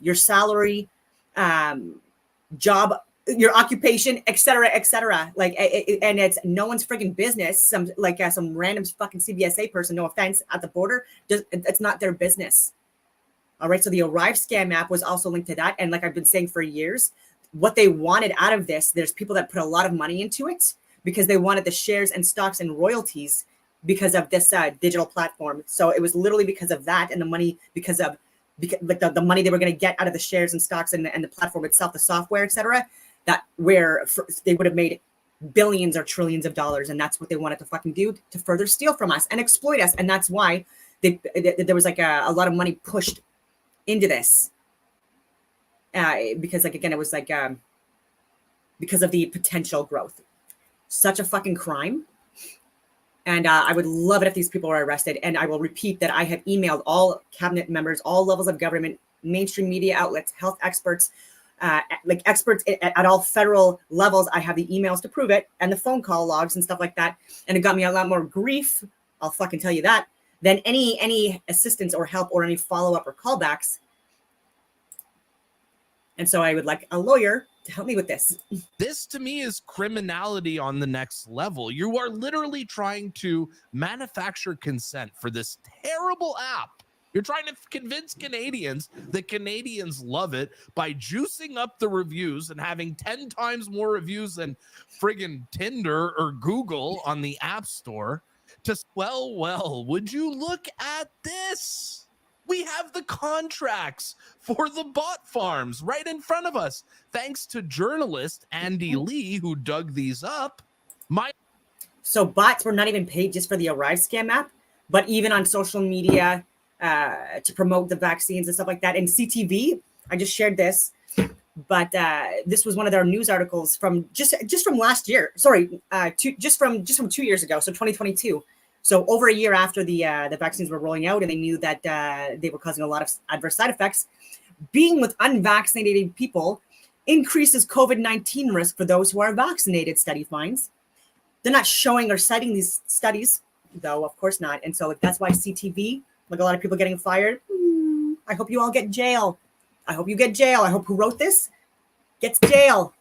your salary, job, your occupation, etc., etc. Like, and it's no one's freaking business. Some random fucking CBSA person, no offense, at the border, it's not their business. All right. So the Arrive scam app was also linked to that, and like I've been saying for years, what they wanted out of this, there's people that put a lot of money into it because they wanted the shares and stocks and royalties because of this digital platform. So it was literally because of that, and the money because like the money they were going to get out of the shares and stocks and the platform itself, the software, etc. That where they would have made billions or trillions of dollars, and that's what they wanted to fucking do to further steal from us and exploit us. And that's why there was like a lot of money pushed into this because like again it was like because of the potential growth. Such a fucking crime. And I would love it if these people were arrested. And I will repeat that I have emailed all cabinet members, all levels of government, mainstream media outlets, health experts, like experts at all federal levels. I have the emails to prove it and the phone call logs and stuff like that. And it got me a lot more grief, I'll fucking tell you that, than any assistance or help or any follow-up or callbacks. And so I would like a lawyer to help me with this. This to me is criminality on the next level. You are literally trying to manufacture consent for this terrible app. You're trying to convince Canadians that Canadians love it by juicing up the reviews and having 10 times more reviews than friggin' Tinder or Google on the App Store. Well, would you look at this? We have the contracts for the bot farms right in front of us. Thanks to journalist Andy Lee, who dug these up. So bots were not even paid just for the Arrive scam app, but even on social media to promote the vaccines and stuff like that. And CTV, I just shared this, but this was one of their news articles from just from last year. Sorry, just from 2 years ago, so 2022. So over a year after the vaccines were rolling out, and they knew that they were causing a lot of adverse side effects, being with unvaccinated people increases COVID-19 risk for those who are vaccinated, study finds. They're not showing or citing these studies, though, of course not. And so that's why CTV, like a lot of people getting fired, I hope you all get jail. I hope you get jail. I hope who wrote this gets jail.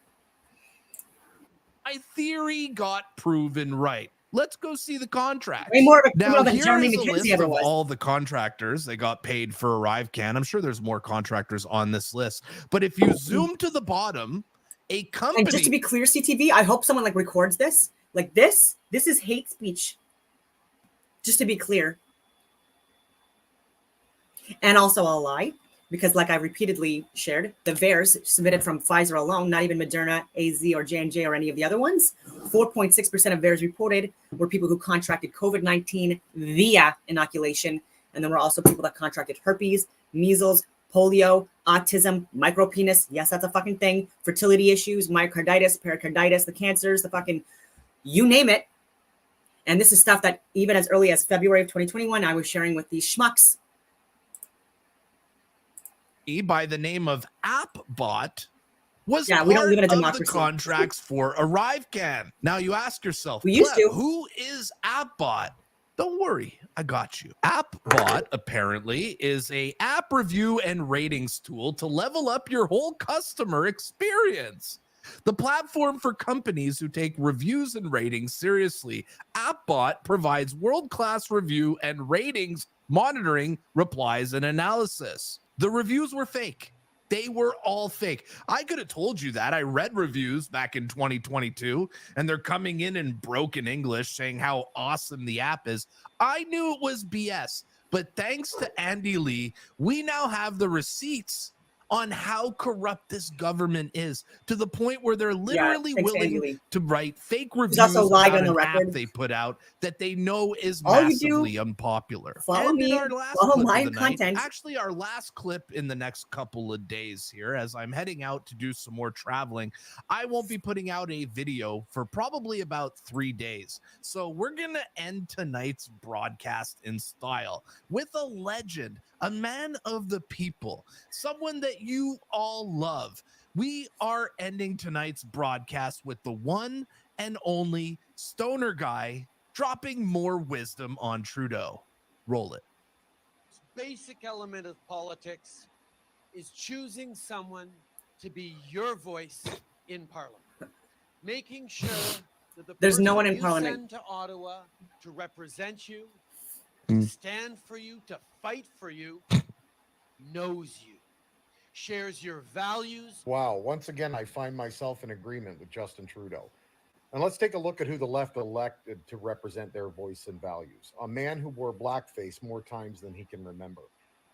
My theory got proven right. Let's go see the contract. Way more of a Now, criminal than here Jeremy is a McKenzie list ever of was. all the contractors that got paid for ArriveCan. I'm sure there's more contractors on this list. But if you zoom to the bottom, a company... And just to be clear, CTV, I hope someone like records this. Like this is hate speech. Just to be clear. And also a lie, because like I repeatedly shared, the VAERS submitted from Pfizer alone, not even Moderna, AZ, or J&J, or any of the other ones. 4.6% of VAERS reported were people who contracted COVID-19 via inoculation. And then were also people that contracted herpes, measles, polio, autism, micropenis. Yes, that's a fucking thing. Fertility issues, myocarditis, pericarditis, the cancers, the fucking, you name it. And this is stuff that even as early as February of 2021, I was sharing with these schmucks. By the name of AppBot was we don't live in a part of the democracy. contracts for ArriveCan. Now you ask yourself, We used to. who is AppBot? Don't worry, I got you. AppBot apparently is a app review and ratings tool to level up your whole customer experience. The platform for companies who take reviews and ratings seriously. AppBot provides world-class review and ratings monitoring, replies, and analysis. The reviews were fake. They were all fake. I could have told you that. I read reviews back in 2022, and they're coming in broken English saying how awesome the app is. I knew it was BS, but thanks to Andy Lee, we now have the receipts on how corrupt this government is, to the point where they're literally willing to write fake reviews also lied about on the an record. app they put out that they know is All you do, massively unpopular. follow And in me, our last follow clip my of the night, content. actually our last clip in the next couple of days here, as I'm heading out to do some more traveling, I won't be putting out a video for probably about 3 days. So we're going to end tonight's broadcast in style with a legend, a man of the people, someone that you all love. We are ending tonight's broadcast with the one and only Stoner Guy dropping more wisdom on Trudeau. Roll it. Basic element of politics is choosing someone to be your voice in Parliament, making sure that the There's no person one in you Parliament. send to Ottawa to represent you, Mm. to stand for you, to fight for you, knows you, shares your values. Wow, once again, I find myself in agreement with Justin Trudeau. And let's take a look at who the left elected to represent their voice and values. A man who wore blackface more times than he can remember.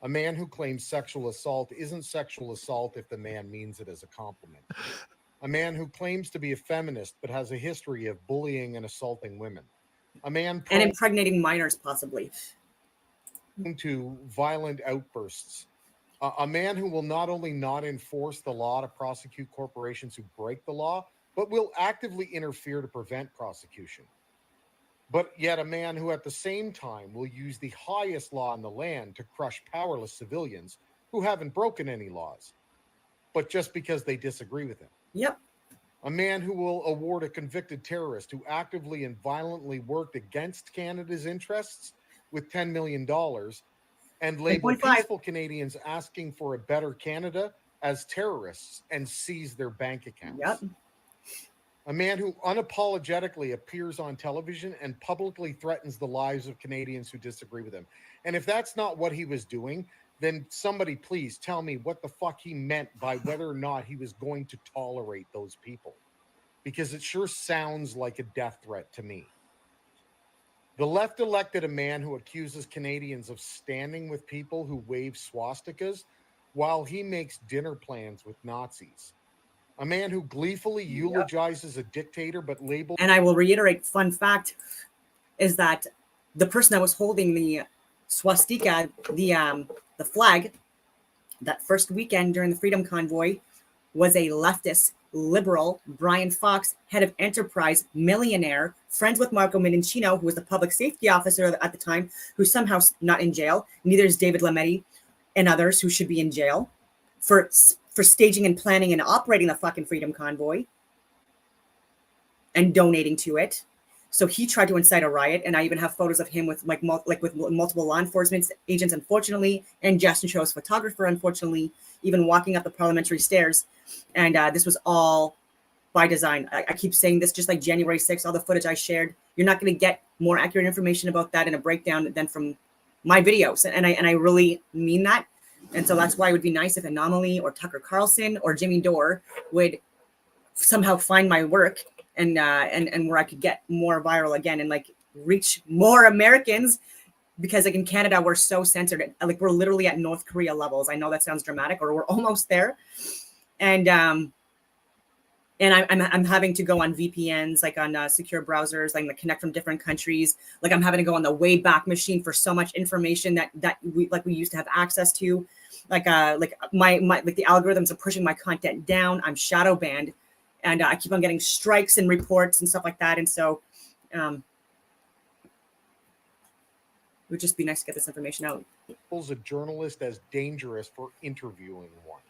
A man who claims sexual assault isn't sexual assault if the man means it as a compliment. A man who claims to be a feminist but has a history of bullying and assaulting women. A man And impregnating minors, possibly. to violent outbursts. A man who will not only not enforce the law to prosecute corporations who break the law, but will actively interfere to prevent prosecution. But yet a man who at the same time will use the highest law in the land to crush powerless civilians who haven't broken any laws, but just because they disagree with him. Yep. A man who will award a convicted terrorist who actively and violently worked against Canada's interests with $10 million and label 10.5. peaceful Canadians asking for a better Canada as terrorists and seize their bank accounts. Yep. A man who unapologetically appears on television and publicly threatens the lives of Canadians who disagree with him. And if that's not what he was doing, then somebody please tell me what the fuck he meant by whether or not he was going to tolerate those people. Because it sure sounds like a death threat to me. The left elected a man who accuses Canadians of standing with people who wave swastikas while he makes dinner plans with Nazis. A man who gleefully eulogizes a dictator but labels... And I will reiterate, fun fact is that the person that was holding the swastika, the flag, that first weekend during the Freedom Convoy was a leftist, liberal, Brian Fox, head of enterprise, millionaire, friends with Marco Mendicino, who was the public safety officer at the time, who's somehow not in jail. Neither is David Lametti and others who should be in jail for staging and planning and operating the fucking Freedom Convoy and donating to it. So he tried to incite a riot, and I even have photos of him with with multiple law enforcement agents, unfortunately, and Justin Trudeau's photographer, unfortunately, even walking up the parliamentary stairs. And this was all by design. I keep saying this, just like January 6th, all the footage I shared. You're not going to get more accurate information about that in a breakdown than from my videos, and I really mean that. And so that's why it would be nice if Anomaly or Tucker Carlson or Jimmy Dore would somehow find my work and where I could get more viral again and like reach more Americans, because like in Canada we're so censored, like we're literally at North Korea levels. I know that sounds dramatic, or we're almost there, and I'm having to go on VPNs, like on secure browsers, like connect from different countries. Like I'm having to go on the Wayback Machine for so much information that we used to have access to. Like my the algorithms are pushing my content down. I'm shadow banned, and I keep on getting strikes and reports and stuff like that. And so it would just be nice to get this information out. A journalist as dangerous for interviewing one.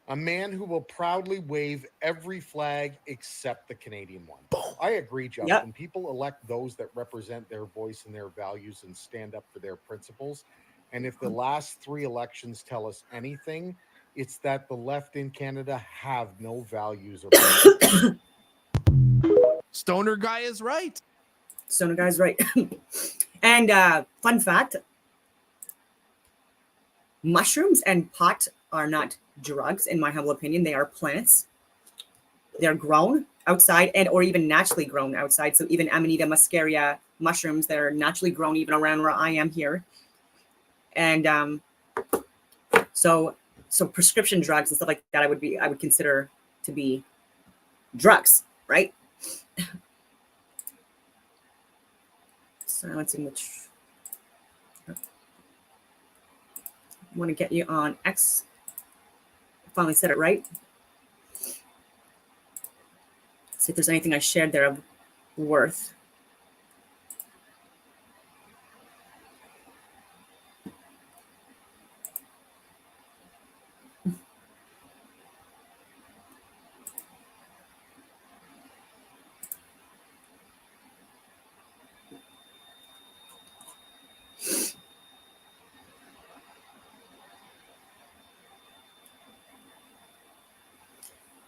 A man who will proudly wave every flag except the Canadian one. I agree, Justin. Yep. People elect those that represent their voice and their values and stand up for their principles. And if the last 3 elections tell us anything, it's that the left in Canada have no values or principles. Stoner guy is right. Stoner guy's right. And fun fact, mushrooms and pot are not drugs, in my humble opinion. They are plants. They're grown outside and or even naturally grown outside. So even Amanita muscaria mushrooms that are naturally grown even around where I am here. And so prescription drugs and stuff like that I would consider to be drugs, right? Silencing which I want to get you on X. Finally said it right. See if there's anything I shared there of worth.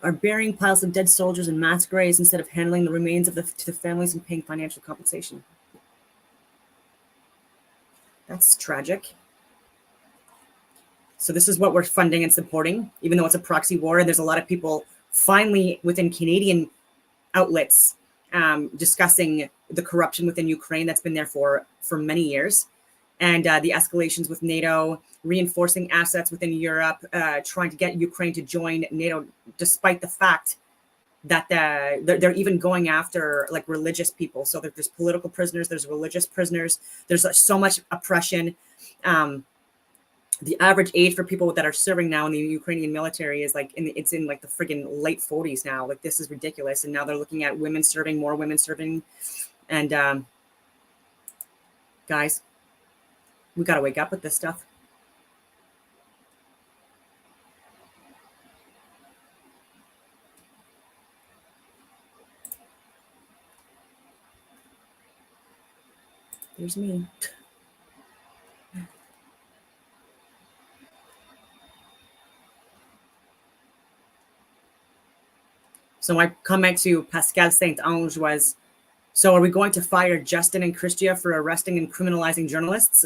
Are burying piles of dead soldiers in mass graves instead of handling the remains to the families and paying financial compensation. That's tragic. So this is what we're funding and supporting, even though it's a proxy war. And there's a lot of people finally within Canadian outlets discussing the corruption within Ukraine that's been there for many years. And the escalations with NATO, reinforcing assets within Europe, trying to get Ukraine to join NATO, despite the fact that they're even going after like religious people. So there's political prisoners, there's religious prisoners, there's so much oppression. The average age for people that are serving now in the Ukrainian military is like it's in like the friggin' late 40s now. Like, this is ridiculous. And now they're looking at women serving, more women serving. And guys, we got to wake up with this stuff. There's me. So my comment to Pascal Saint-Onge was, so are we going to fire Justin and Christia for arresting and criminalizing journalists?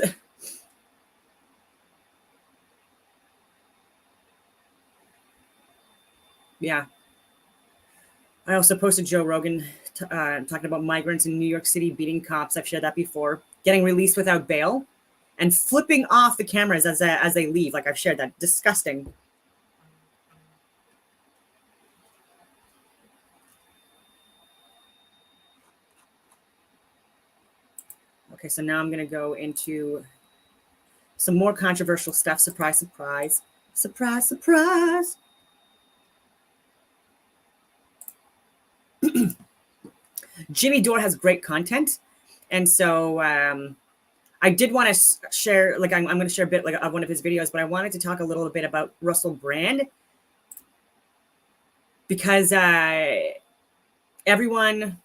Yeah. I also posted Joe Rogan talking about migrants in New York City beating cops. I've shared that before. Getting released without bail and flipping off the cameras as they leave. Like, I've shared that. Disgusting. Okay, so now I'm going to go into some more controversial stuff. Surprise, surprise. Surprise, surprise. Jimmy Dore has great content. And so I did want to share, like, I'm going to share a bit like of one of his videos, but I wanted to talk a little bit about Russell Brand, because everyone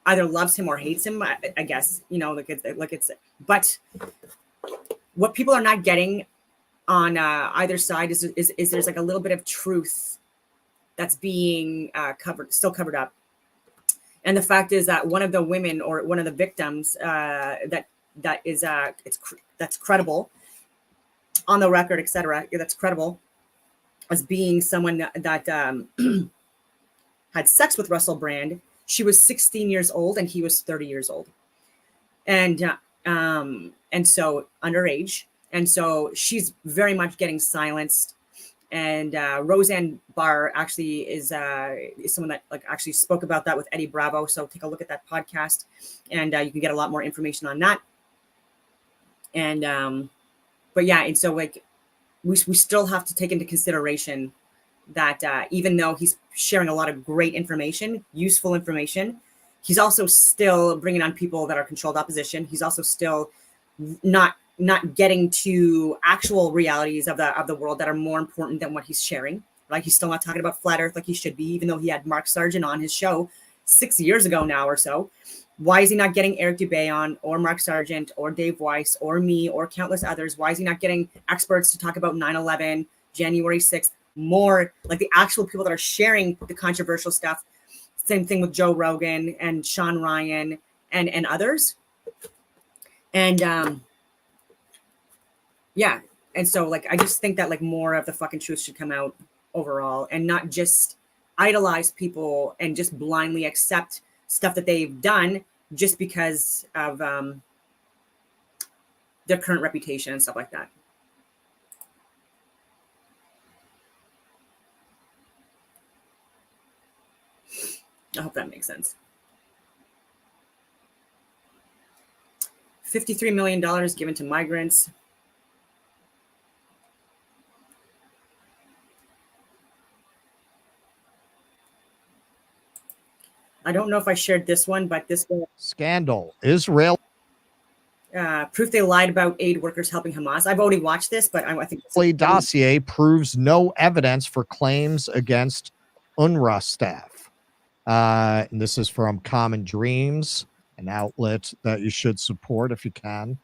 either loves him or hates him, I guess, you know, but what people are not getting on either side is there's like a little bit of truth that's being still covered up. And the fact is that one of the women or one of the victims that's credible on the record, etc., that's credible as being someone that had sex with Russell Brand. She was 16 years old and he was 30 years old. And so underage. And so she's very much getting silenced. And Roseanne Barr actually is someone that like actually spoke about that with Eddie Bravo. So take a look at that podcast and you can get a lot more information on that. And but yeah, and so like we still have to take into consideration that even though he's sharing a lot of great information, useful information, he's also still bringing on people that are controlled opposition. He's also still not getting to actual realities of the world that are more important than what he's sharing. Like, he's still not talking about flat Earth like he should be, even though he had Mark Sargent on his show 6 years ago now or so. Why is he not getting Eric Dubé on, or Mark Sargent, or Dave Weiss, or me, or countless others? Why is he not getting experts to talk about 9/11, January 6th? More like the actual people that are sharing the controversial stuff. Same thing with Joe Rogan and Sean Ryan and others. And yeah, and so like I just think that like more of the fucking truth should come out overall, and not just idolize people and just blindly accept stuff that they've done just because of their current reputation and stuff like that. I hope that makes sense. $53 million given to migrants. I don't know if I shared this one, but this one. Scandal. Israel. Proof they lied about aid workers helping Hamas. I've already watched this, but I think dossier proves no evidence for claims against UNRWA staff. And this is from Common Dreams, an outlet that you should support if you can.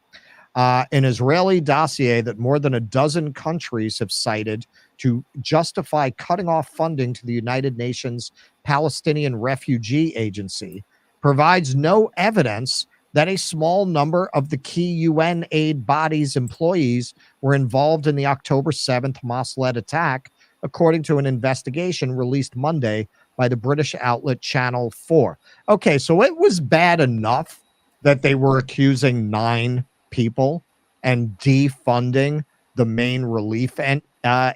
An Israeli dossier that more than a dozen countries have cited to justify cutting off funding to the United Nations Palestinian Refugee Agency provides no evidence that a small number of the key UN aid body's employees were involved in the October 7th Hamas-led attack, according to an investigation released Monday by the British outlet Channel 4. Okay, so it was bad enough that they were accusing 9 people and defunding the main relief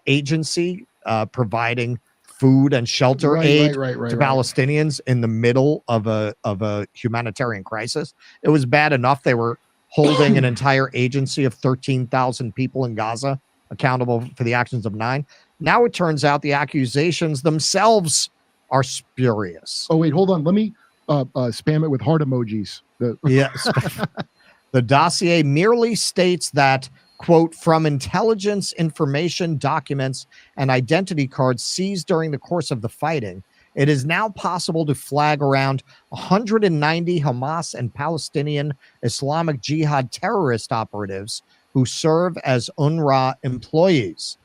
agency providing food and shelter aid right, to Palestinians in the middle of a humanitarian crisis. It was bad enough they were holding an entire agency of 13,000 people in Gaza accountable for the actions of 9. Now it turns out the accusations themselves are spurious. Oh wait, hold on. Let me spam it with heart emojis. Yes. The dossier merely states that, quote, from intelligence information documents and identity cards seized during the course of the fighting, it is now possible to flag around 190 Hamas and Palestinian Islamic Jihad terrorist operatives who serve as UNRWA employees.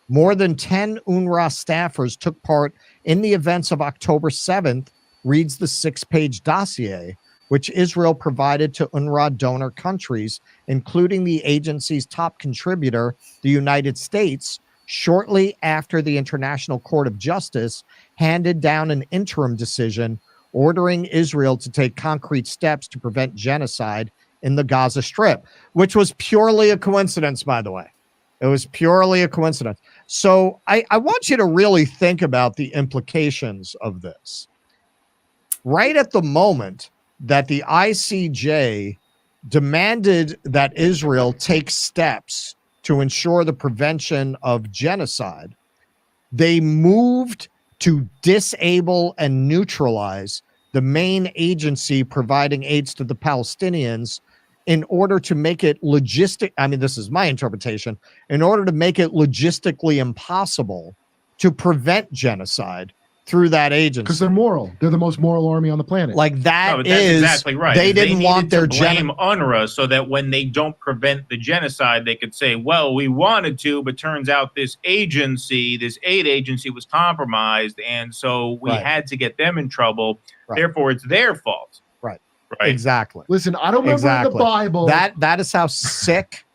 More than 10 UNRWA staffers took part in the events of October 7th, reads the 6-page dossier, which Israel provided to UNRWA donor countries, including the agency's top contributor, the United States, shortly after the International Court of Justice handed down an interim decision ordering Israel to take concrete steps to prevent genocide in the Gaza Strip, which was purely a coincidence, by the way. It was purely a coincidence. So I want you to really think about the implications of this. Right at the moment that the ICJ demanded that Israel take steps to ensure the prevention of genocide, they moved to disable and neutralize the main agency providing aids to the Palestinians in order to make it this is my interpretation, in order to make it logistically impossible to prevent genocide through that agency. Because they're moral. They're the most moral army on the planet. Like that No, but that's is exactly right. They didn't want needed their to blame UNRWA so that when they don't prevent the genocide, they could say, well, we wanted to, but turns out this agency, this aid agency was compromised, and so we had to get them in trouble. Therefore, it's their fault. Right. Right. Exactly. Listen, I don't remember in the Bible. That is how sick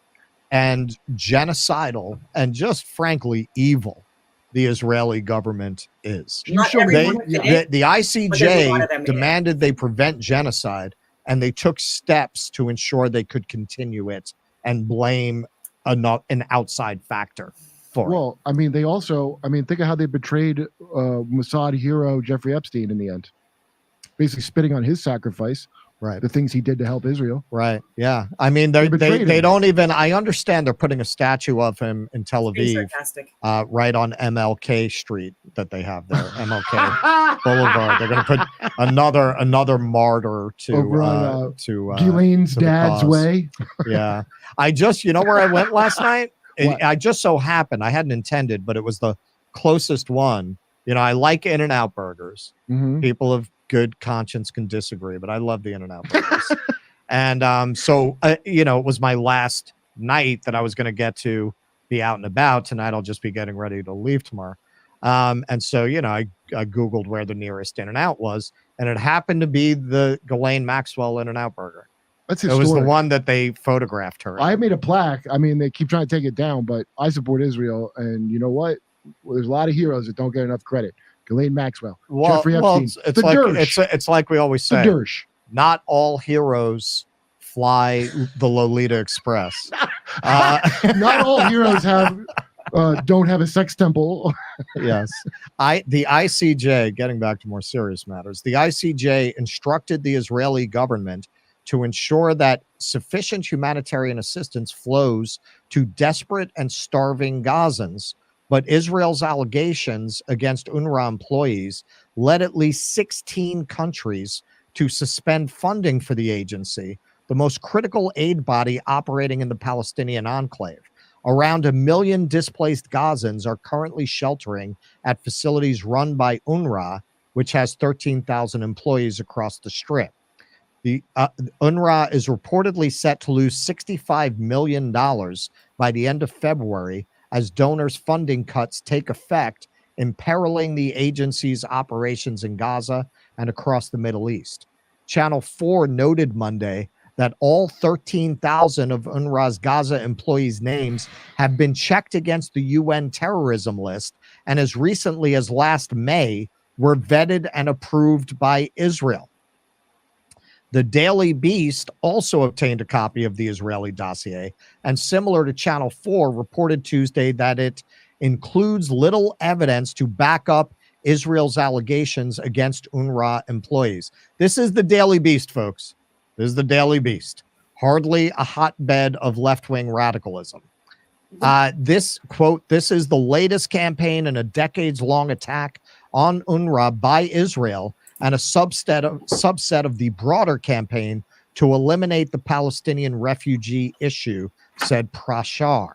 and genocidal and just frankly evil the Israeli government is. You show me The ICJ demanded they prevent genocide, and they took steps to ensure they could continue it and blame an outside factor for it. Well, I mean, they also, think of how they betrayed Mossad hero Jeffrey Epstein in the end. Basically spitting on his sacrifice. Right. The things he did to help Israel. Right. Yeah. I mean, they don't even, I understand they're putting a statue of him in Tel Aviv, right on MLK Street that they have there, MLK Boulevard. They're going to put another martyr to Ghislaine's dad's way. Yeah. You know where I went last night? I just so happened, I hadn't intended, but it was the closest one. You know, I like In-N-Out burgers. Mm-hmm. People of good conscience can disagree, but I love the In-N-Out burgers. And so, it was my last night that I was going to get to be out and about. Tonight, I'll just be getting ready to leave tomorrow. And so, I Googled where the nearest In-N-Out was, and it happened to be the Ghislaine Maxwell In-N-Out burger. That's It was the one that they photographed her. I made a plaque. I mean, they keep trying to take it down, but I support Israel. And you know what? Well, there's a lot of heroes that don't get enough credit. Ghislaine Maxwell, Jeffrey Epstein. It's like we always say. Not all heroes fly the Lolita Express. Not all heroes don't have a sex temple. Yes. The ICJ, getting back to more serious matters, the ICJ instructed the Israeli government to ensure that sufficient humanitarian assistance flows to desperate and starving Gazans. But Israel's allegations against UNRWA employees led at least 16 countries to suspend funding for the agency, the most critical aid body operating in the Palestinian enclave. Around 1 million displaced Gazans are currently sheltering at facilities run by UNRWA, which has 13,000 employees across the Strip. The UNRWA is reportedly set to lose $65 million by the end of February as donors' funding cuts take effect, imperiling the agency's operations in Gaza and across the Middle East. Channel 4 noted Monday that all 13,000 of UNRWA's Gaza employees' names have been checked against the UN terrorism list, and as recently as last May, were vetted and approved by Israel. The Daily Beast also obtained a copy of the Israeli dossier, and similar to Channel 4, reported Tuesday that it includes little evidence to back up Israel's allegations against UNRWA employees. This is the Daily Beast, folks. This is the Daily Beast. Hardly a hotbed of left-wing radicalism. This quote, this is the latest campaign in a decades-long attack on UNRWA by Israel and a subset of the broader campaign to eliminate the Palestinian refugee issue, said Prashar.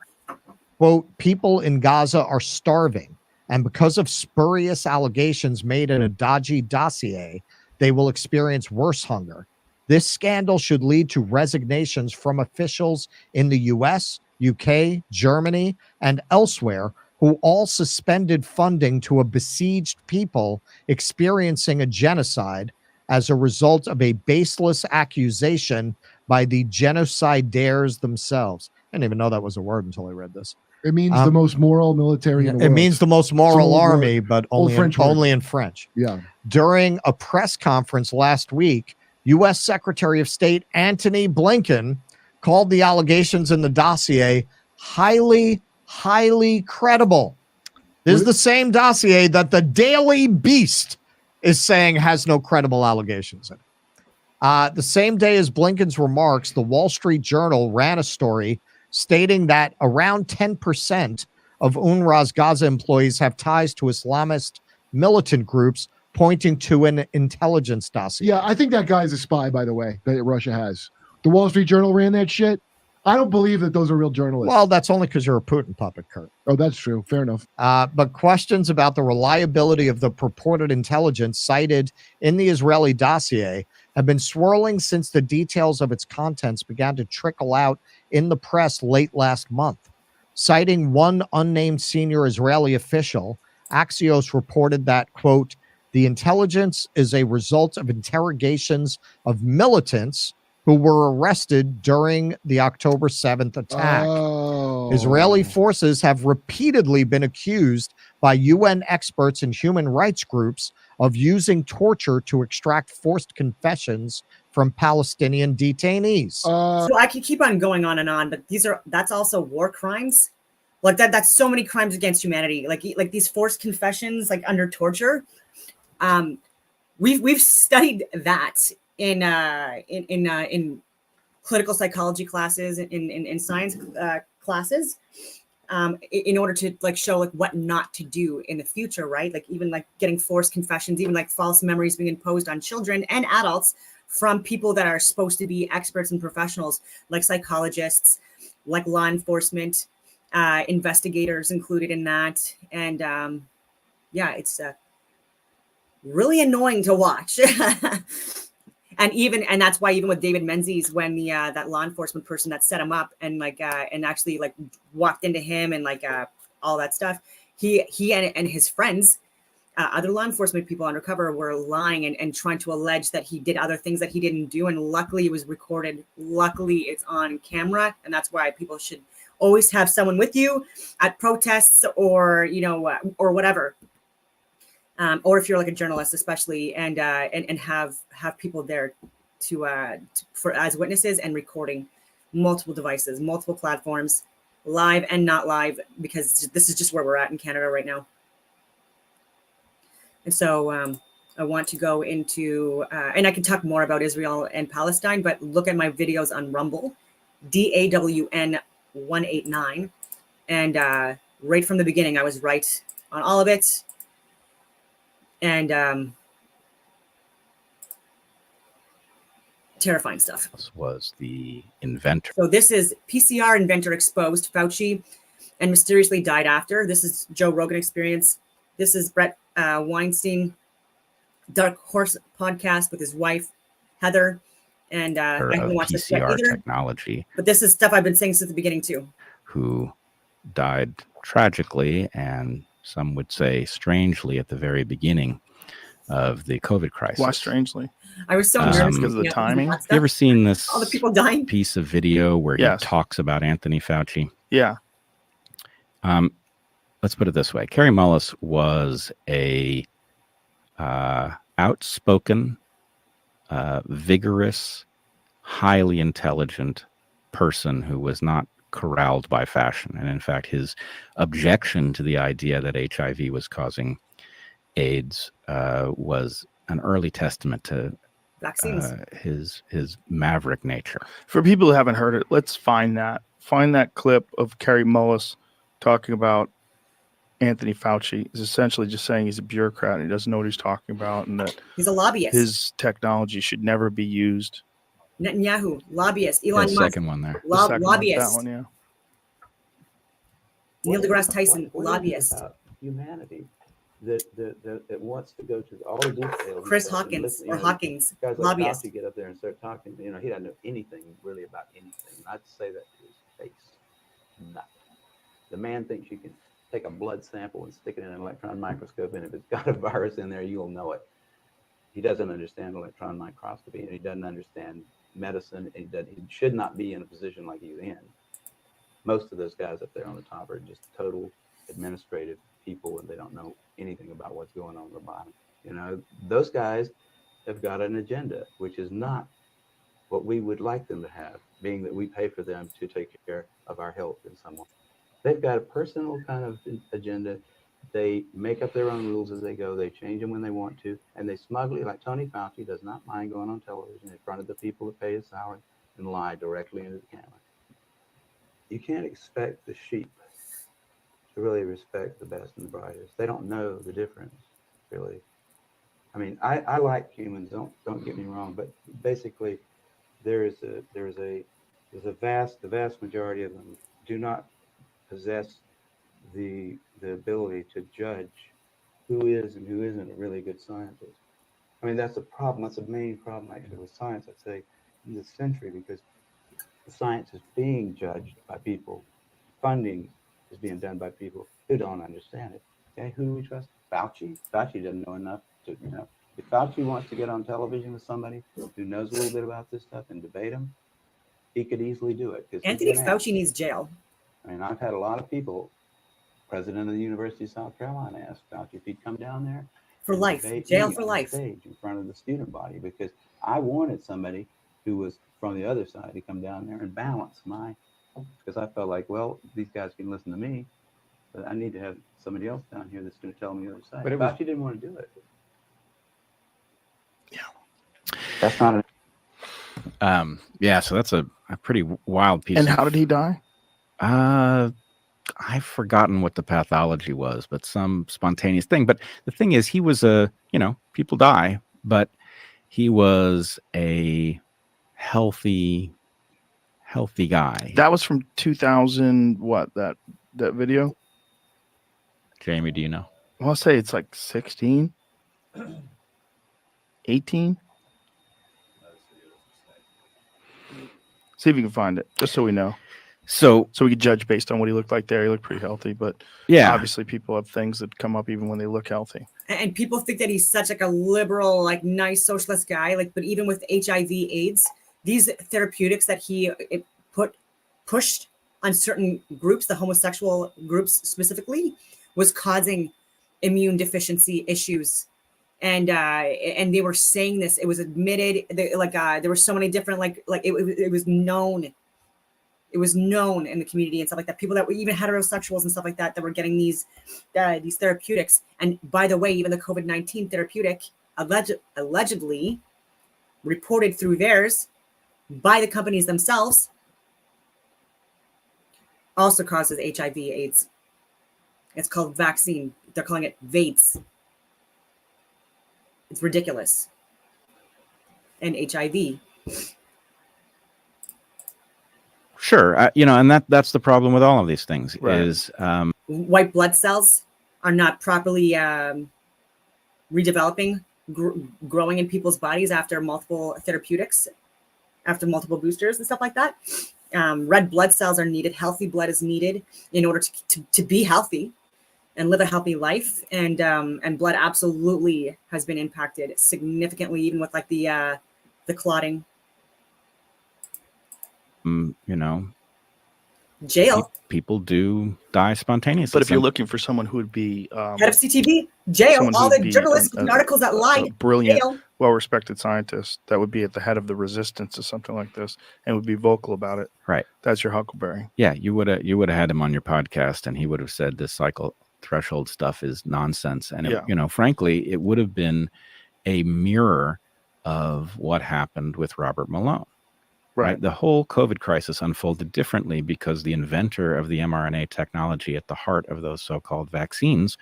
Quote, people in Gaza are starving, and because of spurious allegations made in a dodgy dossier, they will experience worse hunger. This scandal should lead to resignations from officials in the US, UK, Germany, and elsewhere who all suspended funding to a besieged people experiencing a genocide as a result of a baseless accusation by the genocidaires themselves. I didn't even know that was a word until I read this. It means the most moral military in the It world. means the most moral old army, word. but Old French word. only in French. Yeah. During a press conference last week, U.S. Secretary of State Antony Blinken called the allegations in the dossier highly, highly credible. This is the same dossier that the Daily Beast is saying has no credible allegations in it. The same day as Blinken's remarks, the Wall Street Journal ran a story stating that around 10% of UNRWA's Gaza employees have ties to Islamist militant groups, pointing to an intelligence dossier. Yeah, I think that guy's a spy, by the way, that Russia has. The Wall Street Journal ran that shit. I don't believe that those are real journalists. Well, that's only because you're a Putin puppet, Kurt. Oh, that's true. Fair enough. But questions about the reliability of the purported intelligence cited in the Israeli dossier have been swirling since the details of its contents began to trickle out in the press late last month. Citing one unnamed senior Israeli official, Axios reported that, quote, the intelligence is a result of interrogations of militants who were arrested during the October 7th attack. Oh. Israeli forces have repeatedly been accused by UN experts and human rights groups of using torture to extract forced confessions from Palestinian detainees. So I can keep on going on and on, but that's also war crimes. Like that's so many crimes against humanity. Like these forced confessions, like under torture. We've studied that in political psychology classes, in science classes, in order to like show like what not to do in the future, right? Like even like getting forced confessions, even like false memories being imposed on children and adults from people that are supposed to be experts and professionals, like psychologists, like law enforcement, investigators included in that, and yeah, it's really annoying to watch. And that's why even with David Menzies, when the that law enforcement person that set him up and like and actually like walked into him and like all that stuff, he and his friends, other law enforcement people undercover, were lying and trying to allege that he did other things that he didn't do, and luckily it was recorded. Luckily it's on camera, and that's why people should always have someone with you at protests or or whatever. Or if you're like a journalist, especially, and have people there for as witnesses and recording multiple devices, multiple platforms, live and not live, because this is just where we're at in Canada right now. And so I want to go into, and I can talk more about Israel and Palestine, but look at my videos on Rumble, DAWN189, and right from the beginning, I was right on all of it. And terrifying stuff. This was the inventor. So this is PCR inventor exposed, Fauci, and mysteriously died after. This is Joe Rogan Experience. This is Brett Weinstein, Dark Horse podcast with his wife, Heather. And I haven't watched this yet either. Technology. But this is stuff I've been saying since the beginning too. Who died tragically and some would say strangely at the very beginning of the COVID crisis. Why strangely? I was so nervous because of the timing. Have you ever seen this all the people dying piece of video where he talks about Anthony Fauci? Yeah. Let's put it this way. Carrie Mullis was a outspoken, vigorous, highly intelligent person who was not corralled by fashion. And in fact, his objection to the idea that HIV was causing AIDS was an early testament to Vaccines. his maverick nature. For people who haven't heard it, let's find that clip of Kerry Mullis talking about Anthony Fauci. Is essentially just saying he's a bureaucrat and he doesn't know what he's talking about, and that He's a lobbyist. his technology should never be used. Netanyahu, lobbyist. Elon The Musk, second one there. The second one, lobbyist. that one, yeah. Neil deGrasse Tyson, What is it lobbyist. about humanity that wants to go to all the details. Chris and stuff, and Hawkins listen, or you know, Hawkins, guys like lobbyist. Fauci get up there and start talking. You know, he doesn't know anything really about anything. I'd say that to his face. Nothing. The man thinks you can take a blood sample and stick it in an electron microscope, and if it's got a virus in there, you'll know it. He doesn't understand electron microscopy, and he doesn't understand medicine. And he should not be in a position like he's in. Most of those guys up there on the top are just total administrative people, and they don't know anything about what's going on at the bottom. You know, those guys have got an agenda, which is not what we would like them to have, being that we pay for them to take care of our health in some way. They've got a personal kind of agenda. They make up their own rules as they go. They change them when they want to, and they smugly, like Tony Fauci, does not mind going on television in front of the people that pay his salary and lie directly into the camera. You can't expect the sheep to really respect the best and the brightest. They don't know the difference, really. I mean, I like humans. Don't get me wrong, but basically, the vast majority of them do not possess the ability to judge who is and who isn't a really good scientist. I mean, that's a problem. That's a main problem actually with science, I'd say, in this century, because the science is being judged by people. Funding is being done by people who don't understand it. Okay, who do we trust? Fauci. Fauci doesn't know enough to, you know. If Fauci wants to get on television with somebody who knows a little bit about this stuff and debate him, he could easily do it. Anthony Fauci needs jail. I mean, I've had a lot of people, president of the University of South Carolina, asked Fauci if he'd come down there For and life. debate Jail me for on life. stage in front of the student body, because I wanted somebody who was from the other side to come down there and balance because I felt like, well, these guys can listen to me, but I need to have somebody else down here that's going to tell me the other side. But it Fauci was- didn't want to do it. Yeah. That's not Yeah, so that's a pretty wild piece. And of- how did he die? I've forgotten what the pathology was, but some spontaneous thing. But the thing is, he was people die, but he was a healthy guy. That was from 2000. What that video? Jamie, do you know? I want to say it's like 16, 18. See if you can find it, just so we know. So we could judge based on what he looked like there. He looked pretty healthy, but yeah, obviously people have things that come up even when they look healthy. And people think that he's such like a liberal, like nice socialist guy. Like, but even with HIV/AIDS, these therapeutics that he pushed on certain groups, the homosexual groups specifically, was causing immune deficiency issues. And they were saying this. It was admitted. There were so many different it was known. It was known in the community and stuff like that. People that were even heterosexuals and stuff like that were getting these therapeutics. And by the way, even the COVID-19 therapeutic allegedly reported through theirs by the companies themselves also causes HIV/AIDS. It's called vaccine. They're calling it VAIDS. It's ridiculous. And HIV. Sure, and that's the problem with all of these things is White blood cells are not properly redeveloping, growing in people's bodies after multiple therapeutics, after multiple boosters and stuff like that. Red blood cells are needed. Healthy blood is needed in order to be healthy and live a healthy life. And blood absolutely has been impacted significantly, even with like the clotting. Jail. People do die spontaneously. But if you're looking for someone who would be Head of CTV, jail. someone who All would the be journalists and articles that lied. brilliant, jail. well-respected scientist that would be at the head of the resistance to something like this and would be vocal about it. Right. That's your Huckleberry. Yeah, you would have had him on your podcast, and he would have said this threshold stuff is nonsense. And, Yeah. you know, frankly, it would have been a mirror of what happened with Robert Malone. Right. The whole COVID crisis unfolded differently because the inventor of the mRNA technology at the heart of those so-called vaccines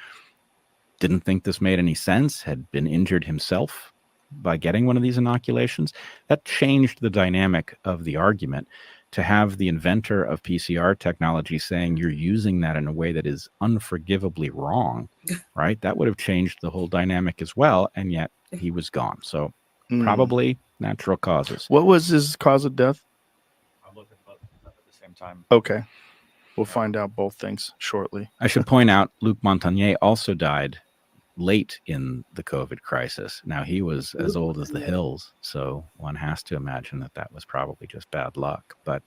didn't think this made any sense, had been injured himself by getting one of these inoculations. That changed the dynamic of the argument. To have the inventor of PCR technology saying you're using that in a way that is unforgivably wrong, right? That would have changed the whole dynamic as well. And yet he was gone. So probably natural causes. What was his cause of death? I'm looking at the same time. Okay. We'll find out both things shortly. I should point out Luc Montagnier also died late in the COVID crisis. Now, he was as old as the hills, so one has to imagine that that was probably just bad luck. But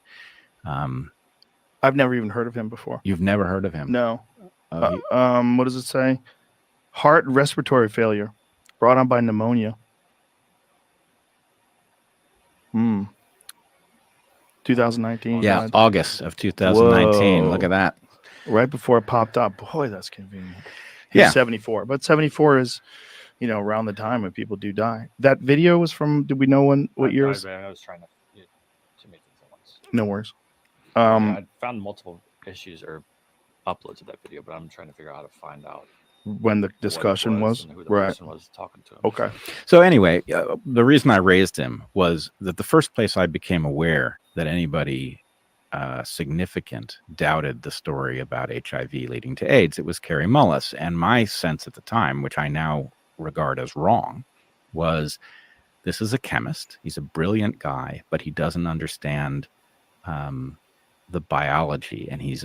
I've never even heard of him before. You've never heard of him? No. What does it say? Heart respiratory failure brought on by pneumonia. 2019. Yeah, August of 2019. Whoa. Look at that. Right before it popped up. Boy, that's convenient. Yeah. He's 74. But 74 is, you know, around the time when people do die. That video was from, did we know what year? I was trying to make it once. No worries. I found multiple issues or uploads of that video, but I'm trying to figure out how to find out when the discussion was, and who the right. person was talking to him. Okay. So anyway, the reason I raised him was that the first place I became aware that anybody significant doubted the story about HIV leading to AIDS, it was Kary Mullis. And my sense at the time, which I now regard as wrong, was this is a chemist. He's a brilliant guy, but he doesn't understand the biology, and he's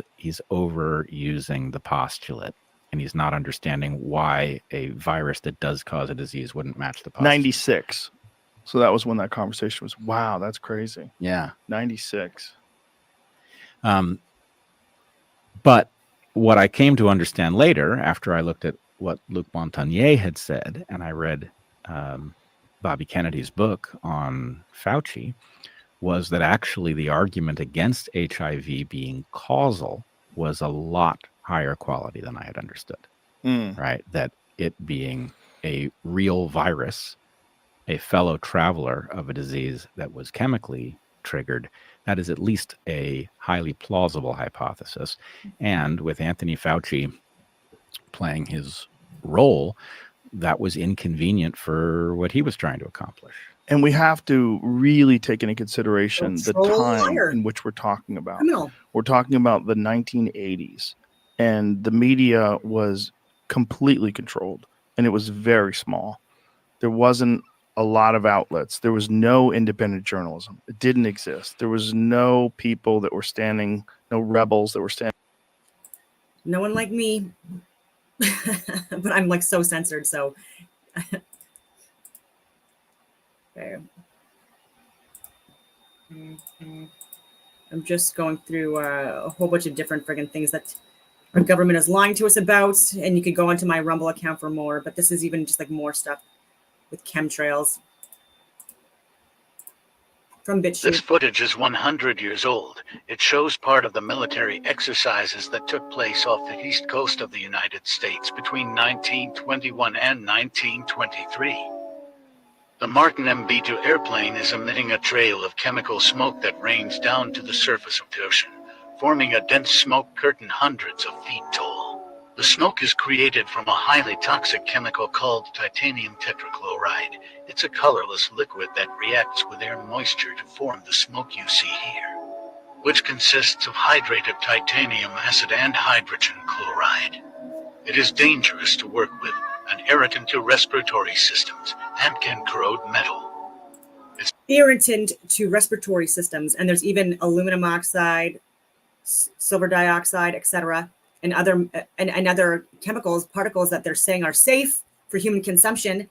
overusing the postulate, and he's not understanding why a virus that does cause a disease wouldn't match the postulate. 96. So that was when that conversation was. Wow, that's crazy. Yeah. 96. But what I came to understand later, after I looked at what Luc Montagnier had said, and I read Bobby Kennedy's book on Fauci, was that actually the argument against HIV being causal was a lot higher quality than I had understood. Right? That it being a real virus, a fellow traveler of a disease that was chemically triggered, that is at least a highly plausible hypothesis. And with Anthony Fauci playing his role, that was inconvenient for what he was trying to accomplish. And we have to really take into consideration the time liar. in which we're talking about. Criminal. We're talking about the 1980s, and the media was completely controlled, and it was very small. There wasn't a lot of outlets. There was no independent journalism. It didn't exist. There was no people that were standing, no rebels that were standing. No one like me. But I'm like so censored, so okay. I'm just going through a whole bunch of different friggin' things that our government is lying to us about, and you could go onto my Rumble account for more, but this is even just like more stuff with chemtrails from This BitChute. footage is 100 years old. It shows part of the military exercises that took place off the east coast of the United States between 1921 and 1923. The Martin MB-2 airplane is emitting a trail of chemical smoke that rains down to the surface of the ocean, forming a dense smoke curtain hundreds of feet tall. The smoke is created from a highly toxic chemical called titanium tetrachloride. It's a colorless liquid that reacts with air moisture to form the smoke you see here, which consists of hydrated titanium acid and hydrogen chloride. It is dangerous to work with, an irritant to respiratory systems, and can corrode metal. Irritant to respiratory systems, and there's even aluminum oxide, silver dioxide, etc., and other chemicals, particles that they're saying are safe for human consumption.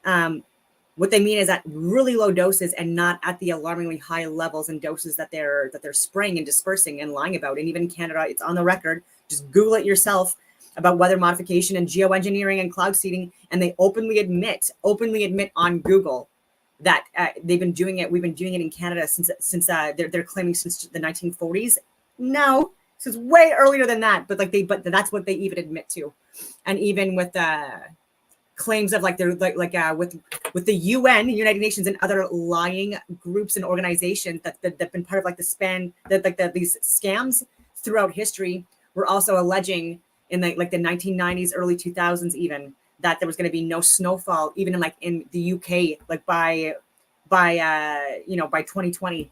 What they mean is at really low doses and not at the alarmingly high levels and doses that they're spraying and dispersing and lying about. And even in Canada, it's on the record. Just Google it yourself about weather modification and geoengineering and cloud seeding, and they openly admit on Google that they've been doing it. We've been doing it in Canada since they're claiming since the 1940s. No, So it's way earlier than that, but that's what they even admit to. And even with claims of like they're with the UN, United Nations, and other lying groups and organizations that've been part of like these scams throughout history, were also alleging in the 1990s, early 2000s, even that there was going to be no snowfall, even in the UK, like by 2020.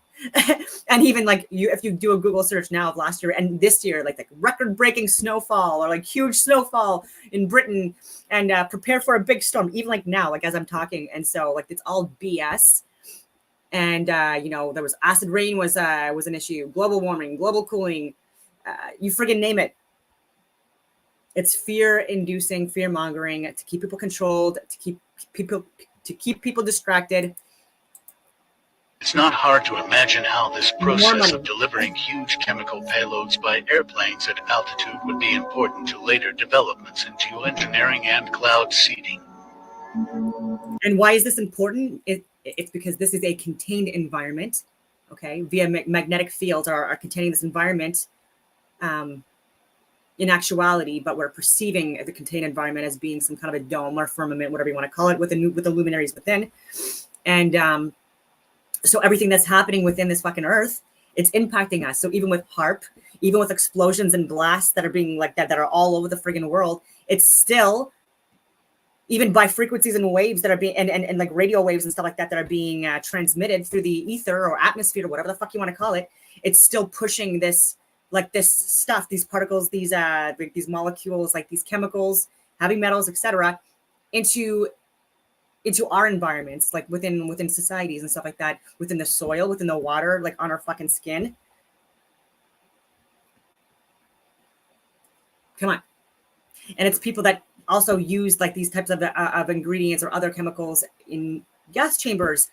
And even if you do a Google search now of last year and this year, like record-breaking snowfall or like huge snowfall in Britain, and prepare for a big storm, even like now, like as I'm talking. And so like it's all BS. And there was acid rain was an issue, global warming, global cooling, you friggin' name it. It's fear-inducing, fear-mongering to keep people controlled, to keep people distracted. It's not hard to imagine how this process of delivering huge chemical payloads by airplanes at altitude would be important to later developments in geoengineering and cloud seeding. And why is this important? It's because this is a contained environment, okay? Via magnetic fields are containing this environment in actuality, but we're perceiving the contained environment as being some kind of a dome or firmament, whatever you want to call it, with the luminaries within. And so everything that's happening within this fucking earth, it's impacting us. So even with HAARP, even with explosions and blasts that are being like that are all over the friggin' world, it's still, even by frequencies and waves that are being, and like radio waves and stuff like that are being transmitted through the ether or atmosphere or whatever the fuck you want to call it, it's still pushing this stuff, these particles, these molecules, like these chemicals, heavy metals, etc., into our environments, like within societies and stuff like that, within the soil, within the water, like on our fucking skin. Come on. And it's people that also use like these types of ingredients or other chemicals in gas chambers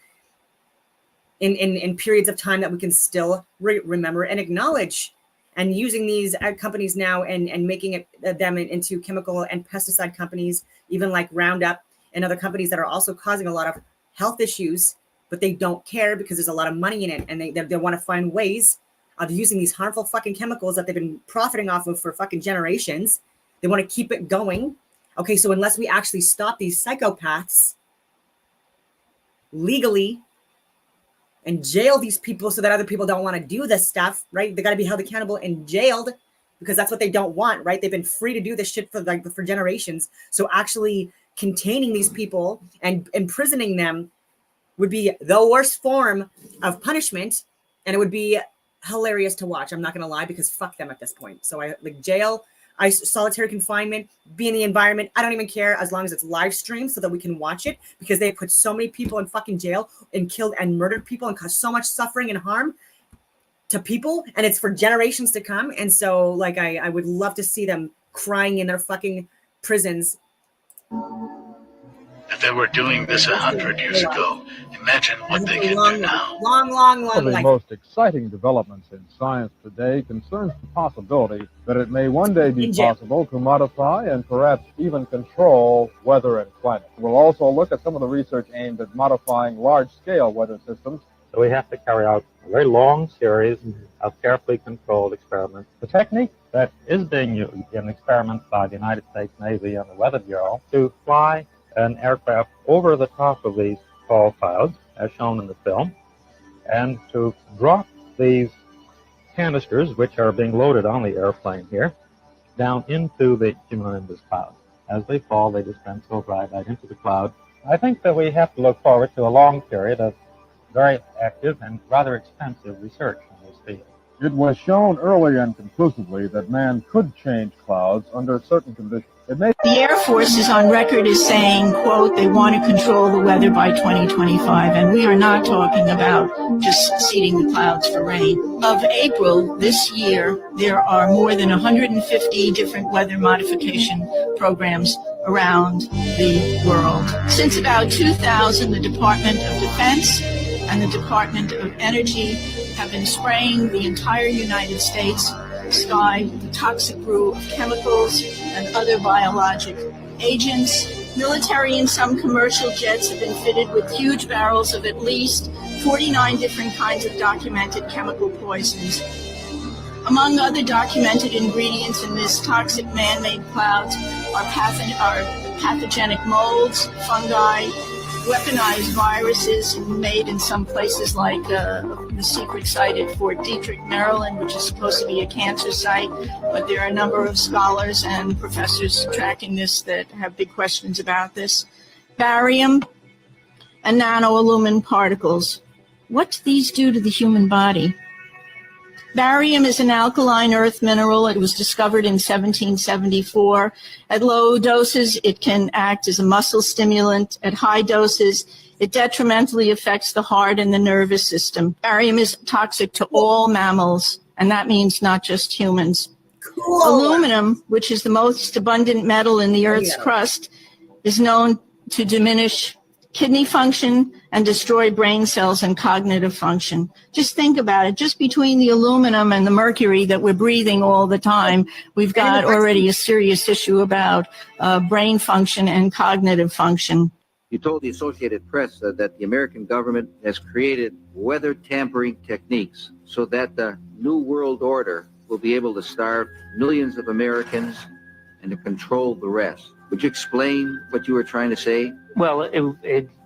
in periods of time that we can still remember and acknowledge, and using these companies now and making them into chemical and pesticide companies, even like Roundup and other companies that are also causing a lot of health issues, but they don't care because there's a lot of money in it, and they want to find ways of using these harmful fucking chemicals that they've been profiting off of for fucking generations. They want to keep it going. Okay, so unless we actually stop these psychopaths legally and jail these people so that other people don't want to do this stuff, right? They got to be held accountable and jailed because that's what they don't want, right? They've been free to do this shit for generations. So actually containing these people and imprisoning them would be the worst form of punishment, and it would be hilarious to watch. I'm not gonna lie, because fuck them at this point. So I like jail, solitary confinement, be in the environment. I don't even care as long as it's live streamed so that we can watch it, because they put so many people in fucking jail and killed and murdered people and caused so much suffering and harm to people, and it's for generations to come. And so like I would love to see them crying in their fucking prisons. If they were doing this 100 years ago, imagine what they can do now. Long One of the most exciting developments in science today concerns the possibility that it may one day be possible to modify and perhaps even control weather and climate. We'll also look at some of the research aimed at modifying large-scale weather systems. So we have to carry out a very long series of carefully controlled experiments. The technique that is being used in experiments by the United States Navy and the Weather Bureau to fly an aircraft over the top of these tall clouds, as shown in the film, and to drop these canisters, which are being loaded on the airplane here, down into the cumulonimbus cloud. As they fall, they dispense over right into the cloud. I think that we have to look forward to a long period of very active and rather expensive research in this field. It was shown early and conclusively that man could change clouds under certain conditions. The Air Force is on record as saying, quote, they want to control the weather by 2025, and we are not talking about just seeding the clouds for rain. Of April this year, there are more than 150 different weather modification programs around the world. Since about 2000, the Department of Defense and the Department of Energy have been spraying the entire United States sky with a toxic brew of chemicals and other biologic agents. Military and some commercial jets have been fitted with huge barrels of at least 49 different kinds of documented chemical poisons. Among other documented ingredients in this toxic man-made clouds are pathogenic molds, fungi, weaponized viruses made in some places like the secret site at Fort Detrick, Maryland, which is supposed to be a cancer site. But there are a number of scholars and professors tracking this that have big questions about this. Barium and nanoalumin particles. What do these do to the human body? Barium is an alkaline earth mineral. It was discovered in 1774. At low doses, it can act as a muscle stimulant. At high doses, it detrimentally affects the heart and the nervous system. Barium is toxic to all mammals, and that means not just humans. Cool. Aluminum, which is the most abundant metal in the Earth's crust, is known to diminish kidney function and destroy brain cells and cognitive function. Just think about it. Just between the aluminum and the mercury that we're breathing all the time, we've got already a serious issue about brain function and cognitive function. You told the Associated Press that the American government has created weather tampering techniques so that the New World Order will be able to starve millions of Americans and to control the rest. Would you explain what you were trying to say? Well,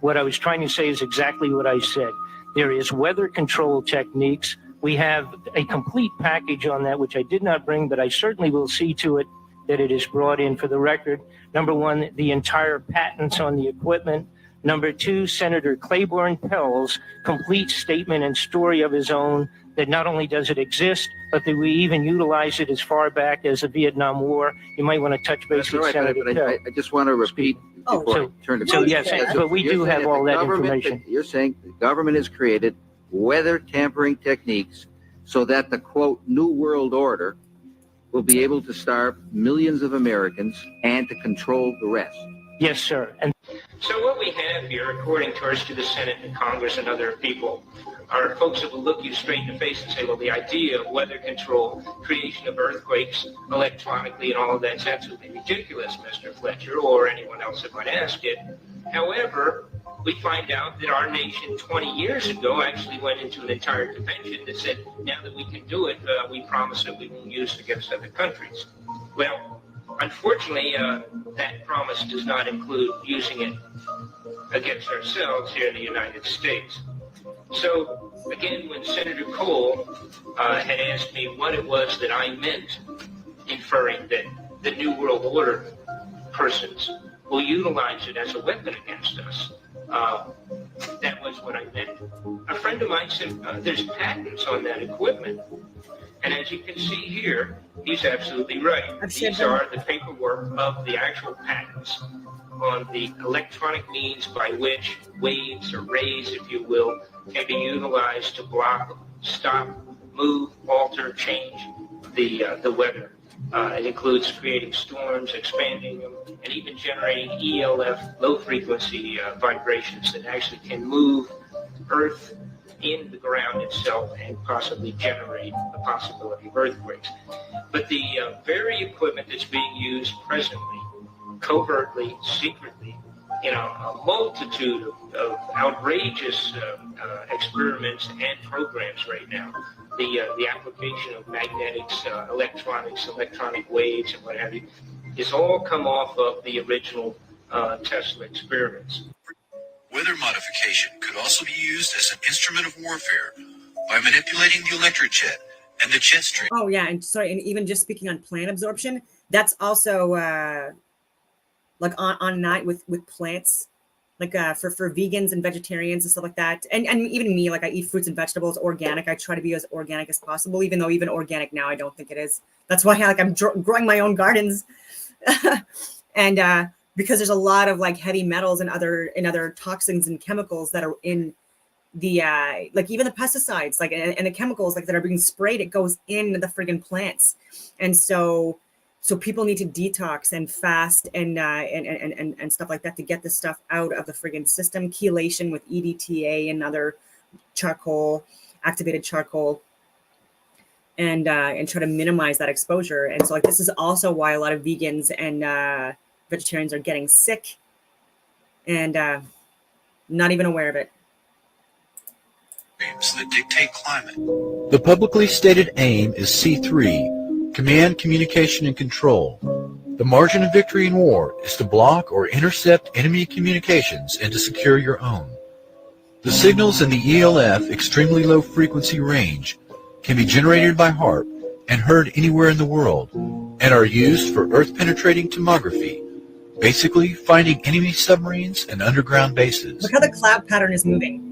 what I was trying to say is exactly what I said. There is weather control techniques. We have a complete package on that, which I did not bring, but I certainly will see to it that it is brought in for the record. Number one, the entire patents on the equipment. Number two, Senator Claiborne Pell's complete statement and story of his own that not only does it exist, but that we even utilize it as far back as the Vietnam War. You might want to touch base with Senator Pell. I just want to repeat before I turn to yes, but we do have all that information. You're saying the government has created weather tampering techniques so that the, quote, New World Order will be able to starve millions of Americans and to control the rest. Yes, sir. And so what we have here, according to the Senate and Congress and other people, are folks that will look you straight in the face and say, well, the idea of weather control, creation of earthquakes electronically and all of that's absolutely ridiculous, Mr. Fletcher, or anyone else that might ask it. However, we find out that our nation 20 years ago actually went into an entire convention that said, now that we can do it, we promise that we won't use it against other countries. Well, unfortunately, that promise does not include using it against ourselves here in the United States. So, again, when Senator Cole had asked me what it was that I meant, inferring that the New World Order persons will utilize it as a weapon against us, that was what I meant. A friend of mine said, there's patents on that equipment. And as you can see here, he's absolutely right. These are the paperwork of the actual patents on the electronic means by which waves or rays, if you will, can be utilized to block, stop, move, alter, change the weather. It includes creating storms, expanding them, and even generating ELF, low-frequency vibrations that actually can move Earth in the ground itself and possibly generate the possibility of earthquakes. But the very equipment that's being used presently, covertly, secretly, in a multitude of outrageous experiments and programs right now, the application of magnetics, electronics, electronic waves, and what have you, is all come off of the original Tesla experiments. Weather modification could also be used as an instrument of warfare by manipulating the electric jet and the jet stream. Oh yeah, and sorry, and even just speaking on plant absorption, that's also like on night with plants, like for vegans and vegetarians and stuff like that, and even me, like I eat fruits and vegetables, organic. I try to be as organic as possible, even though even organic now I don't think it is. That's why I'm growing my own gardens, and because there's a lot of like heavy metals and other toxins and chemicals that are in the like even the pesticides, like and the chemicals like that are being sprayed, it goes into the friggin' plants, and so people need to detox and fast and stuff like that to get this stuff out of the friggin' system. Chelation with EDTA and other charcoal, activated charcoal, and try to minimize that exposure. And so like this is also why a lot of vegans and vegetarians are getting sick and not even aware of it. that dictate climate. The publicly stated aim is C3, Command, Communication, and Control. The margin of victory in war is to block or intercept enemy communications and to secure your own. The signals in the ELF extremely low frequency range can be generated by HAARP and heard anywhere in the world and are used for earth-penetrating tomography, basically finding enemy submarines and underground bases. Look how the cloud pattern is moving.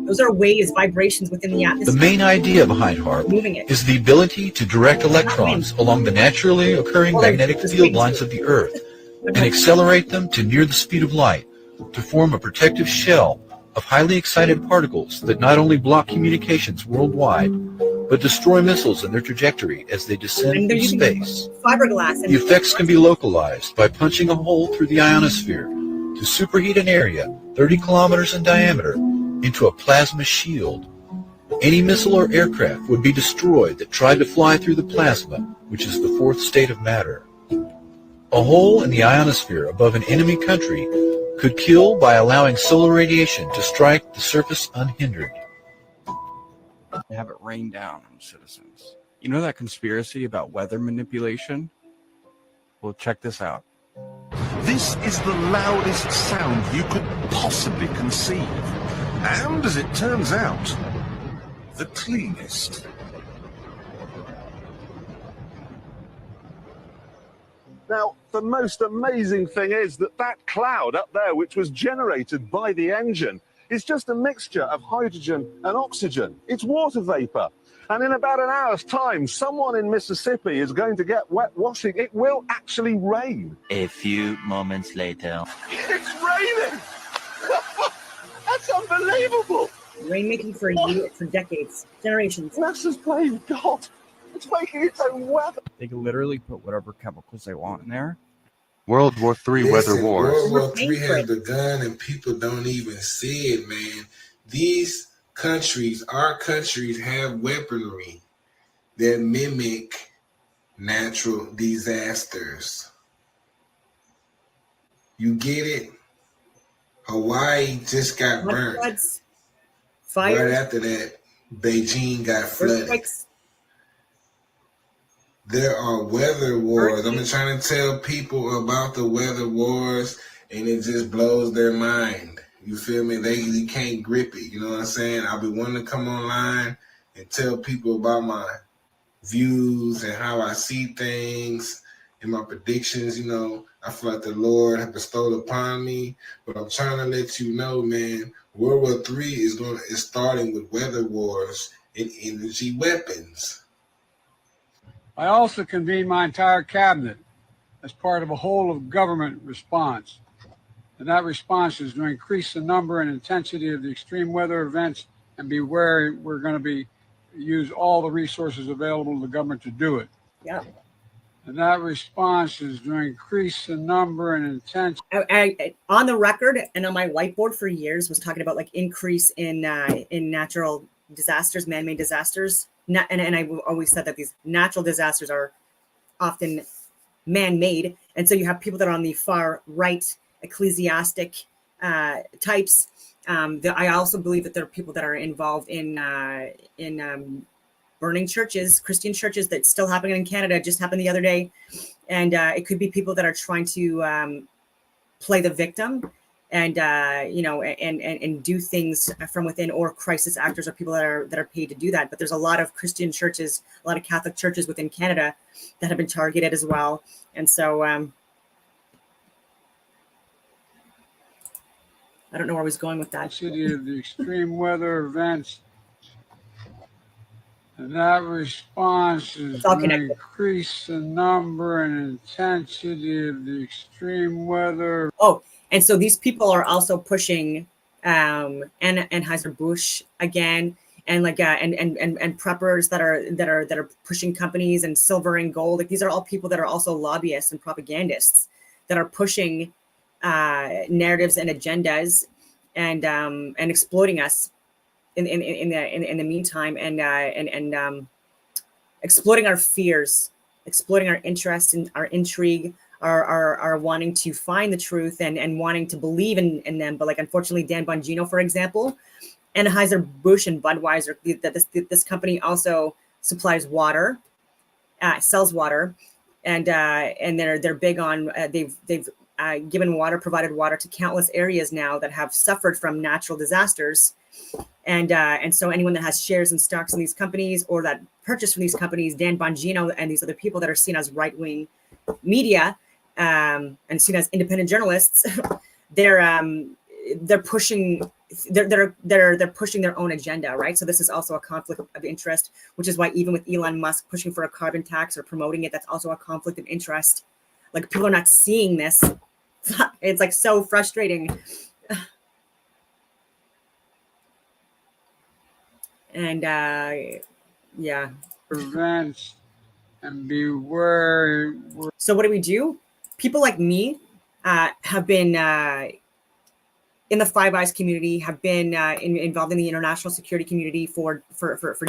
Those are waves, vibrations within the atmosphere. The main idea behind HAARP is the ability to direct electrons along the naturally occurring magnetic field lines of the Earth and accelerate them to near the speed of light to form a protective shell of highly excited particles that not only block communications worldwide, but destroy missiles in their trajectory as they descend through space. Fiberglass. The effects can be localized by punching a hole through the ionosphere to superheat an area 30 kilometers in diameter into a plasma shield. Any missile or aircraft would be destroyed that tried to fly through the plasma, which is the fourth state of matter. A hole in the ionosphere above an enemy country could kill by allowing solar radiation to strike the surface unhindered. Have it rain down on citizens. You know that conspiracy about weather manipulation? Well, check this out. This is the loudest sound you could possibly conceive. And as it turns out, the cleanest. Now, the most amazing thing is that that cloud up there, which was generated by the engine, is just a mixture of hydrogen and oxygen. It's water vapor. And in about an hour's time, someone in Mississippi is going to get wet washing. It will actually rain. A few moments later. It's raining! That's unbelievable! Rainmaking for decades, generations. NASA's playing God. It's making its own weather. They can literally put whatever chemicals they want in there. World War III weather wars. World War III has begun and people don't even see it, man. These countries, our countries, have weaponry that mimic natural disasters. You get it? Hawaii just got burnt. Floods, fires, right after that, Beijing got flooded. earthquakes. There are weather wars. I've been trying to tell people about the weather wars, and it just blows their mind. You feel me? They can't grip it. You know what I'm saying? I'll be wanting to come online and tell people about my views and how I see things and my predictions. You know, I feel like the Lord has bestowed upon me. But I'm trying to let you know, man, World War III is starting with weather wars and energy weapons. I also convened my entire cabinet as part of a whole of government response. And that response is to increase the number and intensity of the extreme weather events and be wary we're going to use all the resources available to the government to do it. Yeah. And that response is to increase the number and intensity. I, on the record and on my whiteboard for years was talking about like increase in natural disasters, man-made disasters. And I always said that these natural disasters are often man-made. And so you have people that are on the far right, ecclesiastic types. I also believe that there are people that are involved in burning churches, Christian churches that's still happening in Canada, just happened the other day. And it could be people that are trying to play the victim and and do things from within, or crisis actors, or people that are paid to do that. But there's a lot of Christian churches, a lot of Catholic churches within Canada that have been targeted as well. And so I don't know where I was going with that. Intensity of the extreme weather events. And that response is to increase the number and intensity of the extreme weather. Oh, and so these people are also pushing Anheuser-Busch again, and like and preppers that are pushing companies, and silver and gold. Like these are all people that are also lobbyists and propagandists that are pushing narratives and agendas and exploiting us in the meantime, and exploiting our fears, exploiting our interest and our intrigue, are wanting to find the truth and wanting to believe in them. But like, unfortunately, Dan Bongino, for example, Anheuser-Busch and Budweiser. This company also supplies water, sells water, and they're big on they've provided water to countless areas now that have suffered from natural disasters. And so anyone that has shares and stocks in these companies or that purchased from these companies, Dan Bongino and these other people that are seen as right-wing media and seen as independent journalists, they're pushing their own agenda, right? So this is also a conflict of interest, which is why even with Elon Musk pushing for a carbon tax or promoting it, that's also a conflict of interest. Like, people are not seeing this. It's like so frustrating. And yeah. Prevents and beware. So what do? People like me have been in the Five Eyes community, have been involved in the international security community for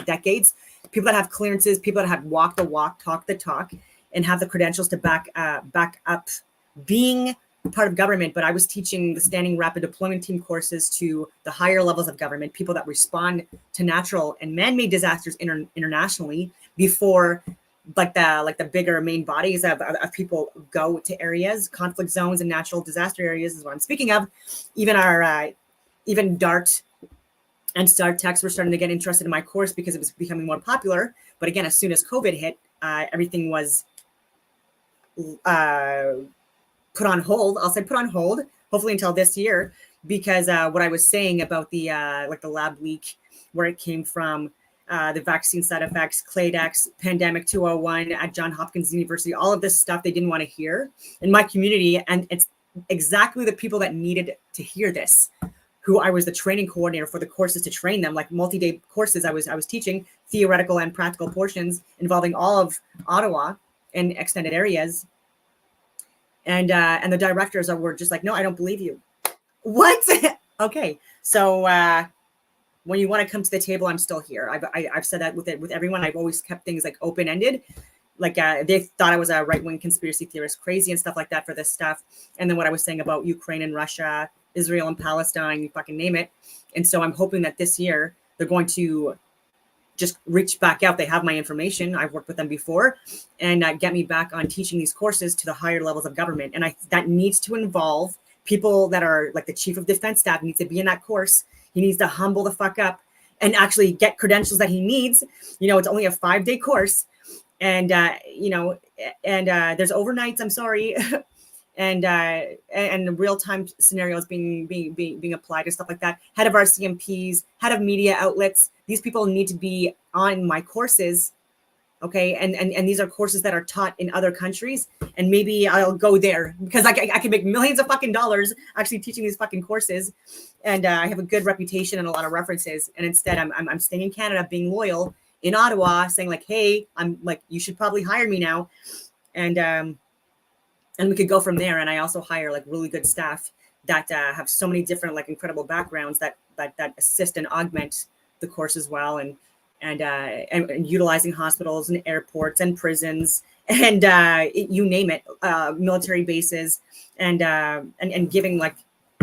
decades. People that have clearances, people that have walked the walk, talked the talk, and have the credentials to back up being part of government. But I was teaching the Standing Rapid Deployment Team courses to the higher levels of government, people that respond to natural and man-made disasters internationally before like the bigger main bodies of people go to areas, conflict zones and natural disaster areas is what I'm speaking of. Even DART and StarTex were starting to get interested in my course because it was becoming more popular. But again, as soon as COVID hit, everything was put on hold. I'll say put on hold, hopefully until this year, because what I was saying about the lab leak, where it came from, the vaccine side effects, Cladex, Pandemic 201 at Johns Hopkins University, all of this stuff they didn't want to hear in my community. And it's exactly the people that needed to hear this, who I was the training coordinator for the courses to train them, like multi-day courses. I was teaching theoretical and practical portions involving all of Ottawa and extended areas. And the directors were just like, no, I don't believe you. What? Okay. So when you want to come to the table, I'm still here. I've said that with everyone. I've always kept things like open-ended. Like they thought I was a right-wing conspiracy theorist, crazy and stuff like that for this stuff. And then what I was saying about Ukraine and Russia, Israel and Palestine, you fucking name it. And so I'm hoping that this year they're going to just reach back out. They have my information. I've worked with them before, and get me back on teaching these courses to the higher levels of government. And that needs to involve people that are like the chief of defense staff needs to be in that course. He needs to humble the fuck up and actually get credentials that he needs. It's only a 5-day course, and there's overnights. I'm sorry. and real-time scenarios being applied and stuff like that. Head of RCMPs, head of media outlets. These people need to be on my courses, okay? And these are courses that are taught in other countries, and maybe I'll go there because I can make millions of fucking dollars actually teaching these fucking courses, and I have a good reputation and a lot of references. And instead, I'm staying in Canada, being loyal in Ottawa, saying like, hey, I'm like, you should probably hire me now, and we could go from there. And I also hire like really good staff that have so many different like incredible backgrounds that assist and augment the course as well, and utilizing hospitals and airports and prisons and you name it, military bases, and giving like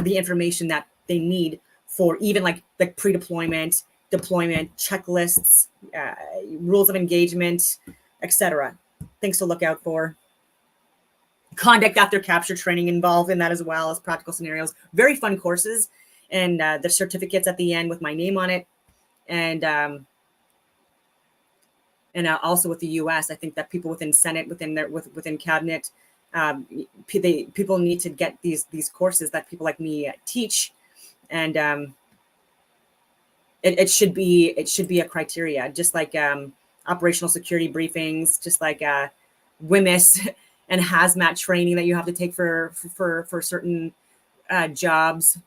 the information that they need for even like pre-deployment, deployment, checklists, rules of engagement, etc. Things to look out for. Conduct after capture training involved in that as well as practical scenarios. Very fun courses, and the certificates at the end with my name on it, and also with the U.S. I think that people within Senate, within cabinet, people need to get these courses that people like me teach, and it should be a criteria, just like operational security briefings, just like WMIS and hazmat training that you have to take for certain jobs.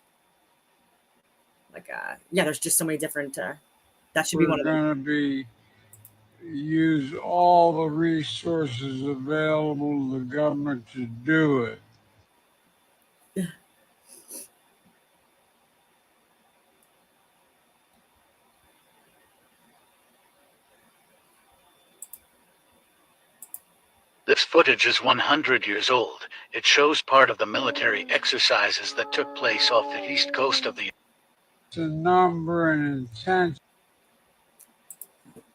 Like there's just so many different. That should be one of them. We're going to use all the resources available to the government to do it. This footage is 100 years old. It shows part of the military exercises that took place off the east coast of the the number and intent.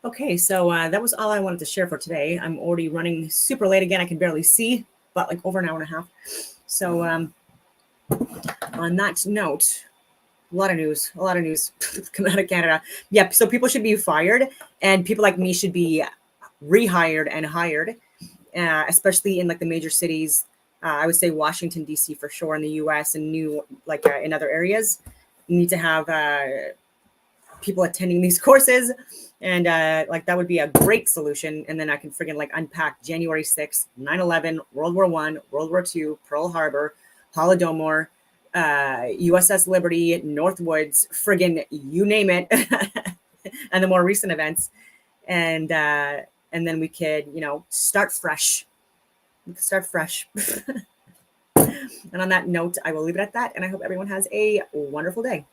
Okay, so that was all I wanted to share for today. I'm already running super late again. I can barely see, but like over an hour and a half. So on that note, a lot of news coming out of Canada. Yeah, so people should be fired, and people like me should be rehired and hired, especially in like the major cities. I would say Washington, D.C. for sure in the U.S. and in other areas. You need to have people attending these courses, and like that would be a great solution. And then I can friggin' like unpack January 6th, 9/11, World War I, World War II, Pearl Harbor, Holodomor, USS Liberty, Northwoods, friggin' you name it, and the more recent events. And then we could, start fresh. We could start fresh. And on that note, I will leave it at that. And I hope everyone has a wonderful day.